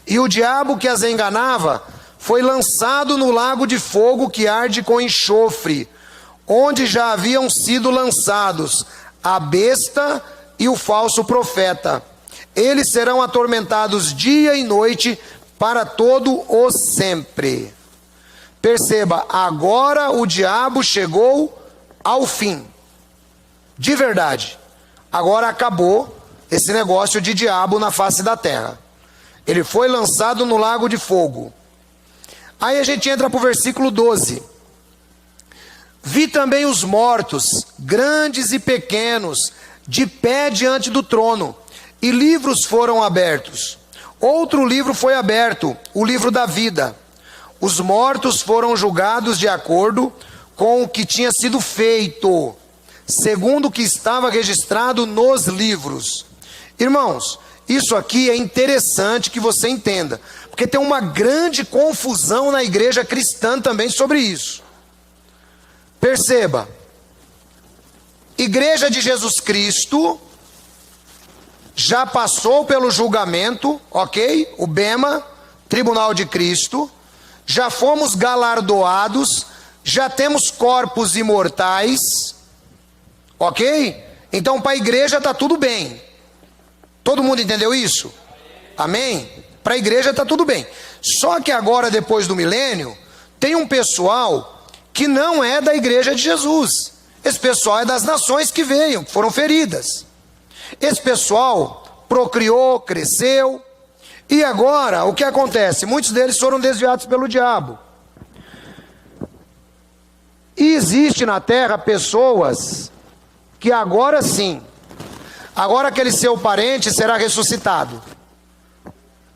E o diabo que as enganava foi lançado no lago de fogo que arde com enxofre, onde já haviam sido lançados a besta e o falso profeta. Eles serão atormentados dia e noite para todo o sempre. Perceba, agora o diabo chegou ao fim. De verdade. Agora acabou esse negócio de diabo na face da terra. Ele foi lançado no lago de fogo. Aí a gente entra para o versículo 12. Vi também os mortos, grandes e pequenos, de pé diante do trono, e livros foram abertos. Outro livro foi aberto, o livro da vida. Os mortos foram julgados de acordo com o que tinha sido feito, segundo o que estava registrado nos livros. Irmãos, isso aqui é interessante que você entenda, porque tem uma grande confusão na igreja cristã também sobre isso. Perceba, Igreja de Jesus Cristo já passou pelo julgamento, ok? O Bema, Tribunal de Cristo, já fomos galardoados, já temos corpos imortais, ok? Então para a igreja está tudo bem. Todo mundo entendeu isso? Amém? Para a igreja está tudo bem. Só que agora, depois do milênio, tem um pessoal que não é da igreja de Jesus. Esse pessoal é das nações que veio, que foram feridas. Esse pessoal procriou, cresceu, e agora o que acontece? Muitos deles foram desviados pelo diabo. E existe na terra pessoas que agora sim, agora aquele seu parente será ressuscitado.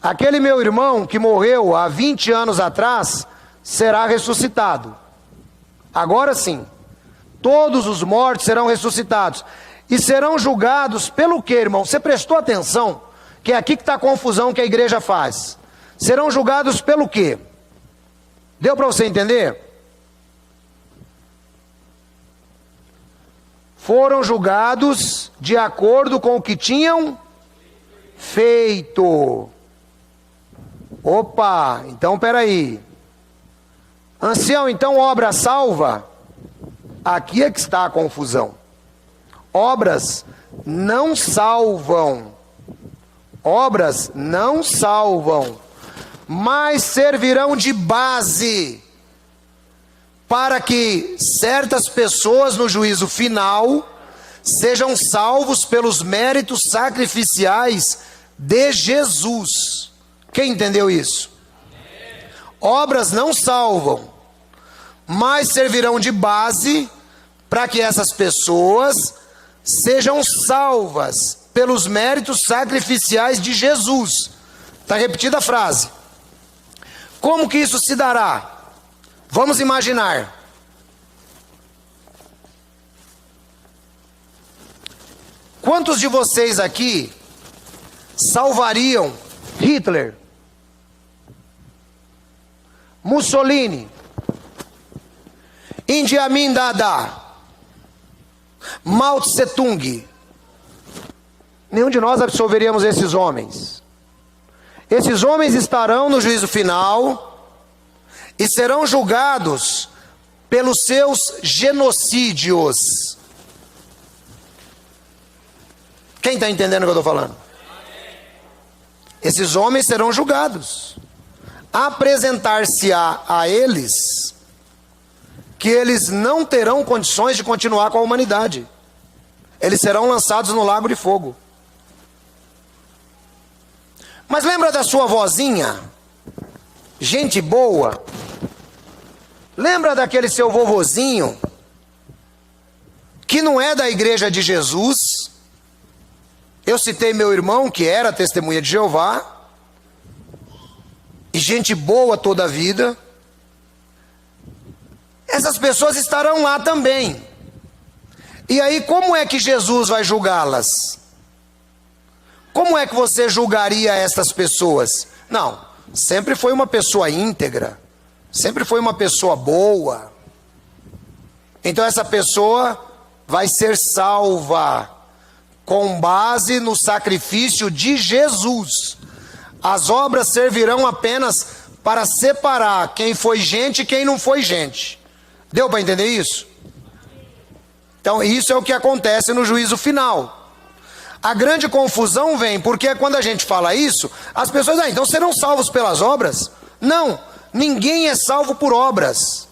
Aquele meu irmão que morreu há 20 anos atrás será ressuscitado. Agora sim, todos os mortos serão ressuscitados. E serão julgados pelo quê, irmão? Você prestou atenção? Que é aqui que está a confusão que a igreja faz. Serão julgados pelo quê? Deu para você entender? Foram julgados de acordo com o que tinham feito. Opa, então peraí. Ancião, então obra salva? Aqui é que está a confusão. Obras não salvam. Obras não salvam, mas servirão de base para que certas pessoas no juízo final sejam salvos pelos méritos sacrificiais de Jesus. Quem entendeu isso? Obras não salvam, mas servirão de base para que essas pessoas sejam salvas pelos méritos sacrificiais de Jesus. Está repetida a frase. Como que isso se dará? Vamos imaginar. Quantos de vocês aqui salvariam Hitler, Mussolini, Idi Amin Dada, Mao Tse Tung? Nenhum de nós absolveríamos esses homens. Esses homens estarão no juízo final e serão julgados pelos seus genocídios. Quem está entendendo o que eu estou falando? Esses homens serão julgados. Apresentar-se-á a eles que eles não terão condições de continuar com a humanidade. Eles serão lançados no lago de fogo. Mas lembra da sua vozinha? Gente boa. Lembra daquele seu vovozinho que não é da igreja de Jesus? Eu citei meu irmão que era testemunha de Jeová. E gente boa toda a vida. Essas pessoas estarão lá também. E aí como é que Jesus vai julgá-las? Como é que você julgaria estas pessoas? Não, sempre foi uma pessoa íntegra, sempre foi uma pessoa boa. Então essa pessoa vai ser salva com base no sacrifício de Jesus. As obras servirão apenas para separar quem foi gente e quem não foi gente. Deu para entender isso? Então isso é o que acontece no juízo final. A grande confusão vem porque quando a gente fala isso, as pessoas, então serão salvos pelas obras? Não, ninguém é salvo por obras.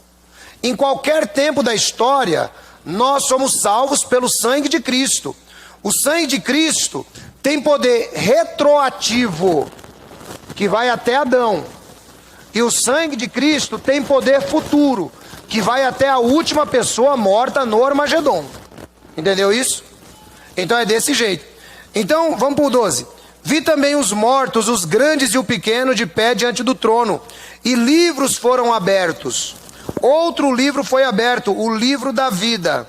Em qualquer tempo da história, nós somos salvos pelo sangue de Cristo. O sangue de Cristo tem poder retroativo, que vai até Adão. E o sangue de Cristo tem poder futuro, que vai até a última pessoa morta no Armagedon. Entendeu isso? Então é desse jeito. Então, vamos para o 12. Vi também os mortos, os grandes e o pequeno, de pé diante do trono, e livros foram abertos. Outro livro foi aberto, o livro da vida.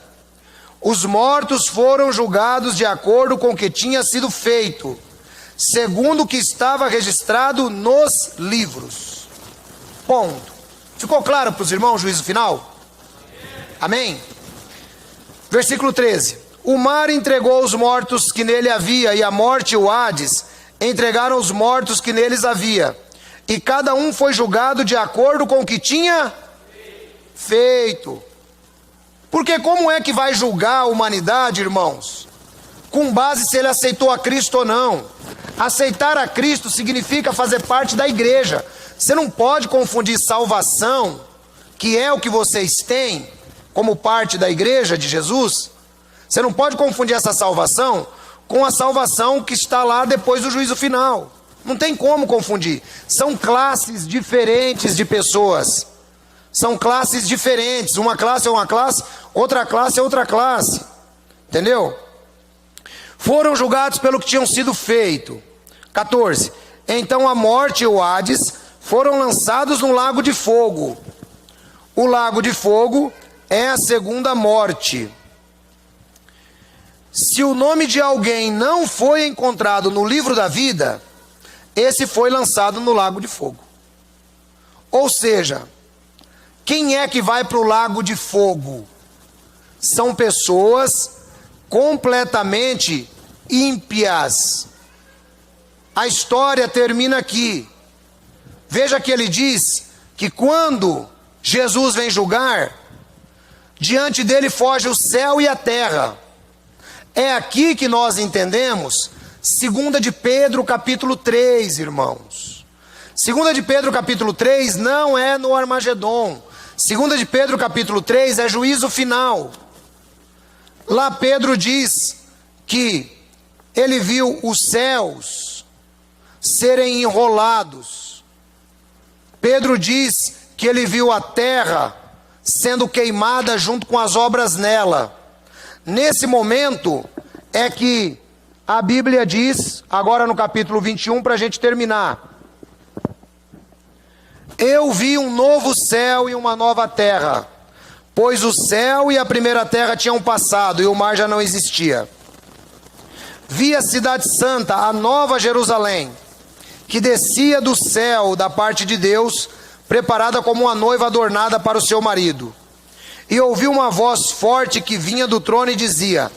Os mortos foram julgados de acordo com o que tinha sido feito, segundo o que estava registrado nos livros. Ponto. Ficou claro para os irmãos o juízo final? Amém? Versículo 13. O mar entregou os mortos que nele havia, e a morte e o Hades entregaram os mortos que neles havia. E cada um foi julgado de acordo com o que tinha feito. Porque como é que vai julgar a humanidade, irmãos? Com base se ele aceitou a Cristo ou não. Aceitar a Cristo significa fazer parte da igreja. Você não pode confundir salvação, que é o que vocês têm, como parte da igreja de Jesus. Você não pode confundir essa salvação com a salvação que está lá depois do juízo final. Não tem como confundir. São classes diferentes de pessoas. são classes diferentes. Uma classe é uma classe, outra classe é outra classe. Entendeu? Foram julgados pelo que tinham sido feito. 14. Então a morte e o Hades foram lançados no lago de fogo. O lago de fogo é a segunda morte. Se o nome de alguém não foi encontrado no livro da vida, esse foi lançado no lago de fogo. Ou seja, quem é que vai para o lago de fogo? São pessoas completamente ímpias. A história termina aqui. Veja que ele diz que quando Jesus vem julgar, diante dele foge o céu e a terra. É aqui que nós entendemos 2 de Pedro capítulo 3, irmãos. 2 de Pedro capítulo 3 não é no Armagedon. 2 de Pedro capítulo 3 é juízo final. Lá Pedro diz que ele viu os céus serem enrolados. Pedro diz que ele viu a terra sendo queimada junto com as obras nela. Nesse momento é que a Bíblia diz, agora no capítulo 21, para a gente terminar: eu vi um novo céu e uma nova terra, pois o céu e a primeira terra tinham passado e o mar já não existia. Vi a cidade santa, a nova Jerusalém, que descia do céu da parte de Deus, preparada como uma noiva adornada para o seu marido. E ouvi uma voz forte que vinha do trono e dizia: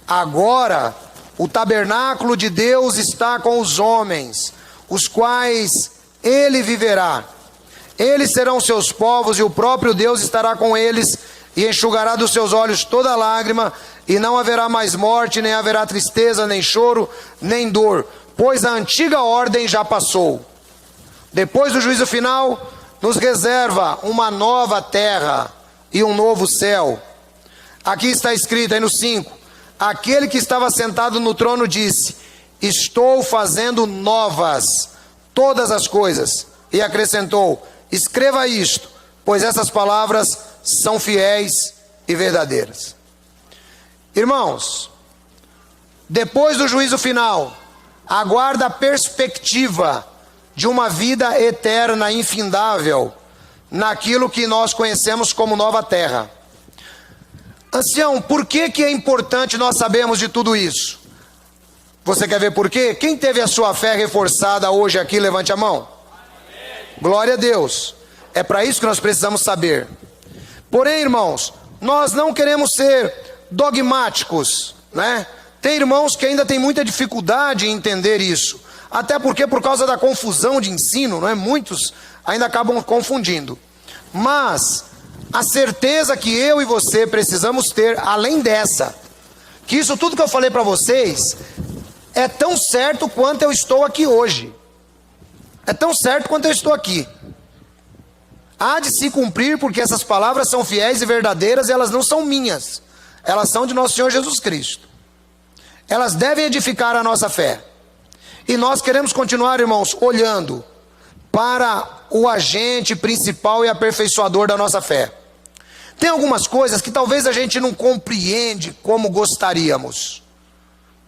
agora o tabernáculo de Deus está com os homens, os quais ele viverá. Eles serão seus povos e o próprio Deus estará com eles e enxugará dos seus olhos toda lágrima, e não haverá mais morte, nem haverá tristeza, nem choro, nem dor, pois a antiga ordem já passou. Depois do juízo final, nos reserva uma nova terra e um novo céu. Aqui está escrito aí no 5: aquele que estava sentado no trono disse: estou fazendo novas todas as coisas. E acrescentou: escreva isto, pois essas palavras são fiéis e verdadeiras. Irmãos, depois do juízo final, aguarda a perspectiva de uma vida eterna, infindável, naquilo que nós conhecemos como nova terra. Ancião, por que é importante nós sabermos de tudo isso? Você quer ver por quê? Quem teve a sua fé reforçada hoje aqui, levante a mão. Glória a Deus. É para isso que nós precisamos saber. Porém, irmãos, nós não queremos ser dogmáticos, né? Tem irmãos que ainda têm muita dificuldade em entender isso. Até porque por causa da confusão de ensino, não é? Muitos ainda acabam confundindo. Mas a certeza que eu e você precisamos ter, além dessa, que isso tudo que eu falei para vocês é tão certo quanto eu estou aqui hoje. É tão certo quanto eu estou aqui. Há de se cumprir, porque essas palavras são fiéis e verdadeiras, e elas não são minhas. Elas são de nosso Senhor Jesus Cristo. Elas devem edificar a nossa fé. E nós queremos continuar, irmãos, olhando para o agente principal e aperfeiçoador da nossa fé. Tem algumas coisas que talvez a gente não compreende como gostaríamos.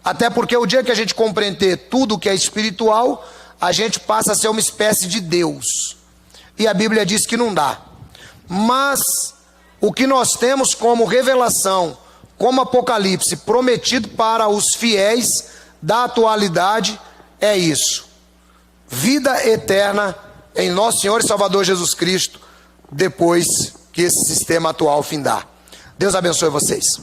Até porque o dia que a gente compreender tudo que é espiritual, a gente passa a ser uma espécie de Deus. E a Bíblia diz que não dá. Mas o que nós temos como revelação, como Apocalipse prometido para os fiéis da atualidade, é isso: vida eterna em nosso Senhor e Salvador Jesus Cristo, depois que esse sistema atual findar. Deus abençoe vocês.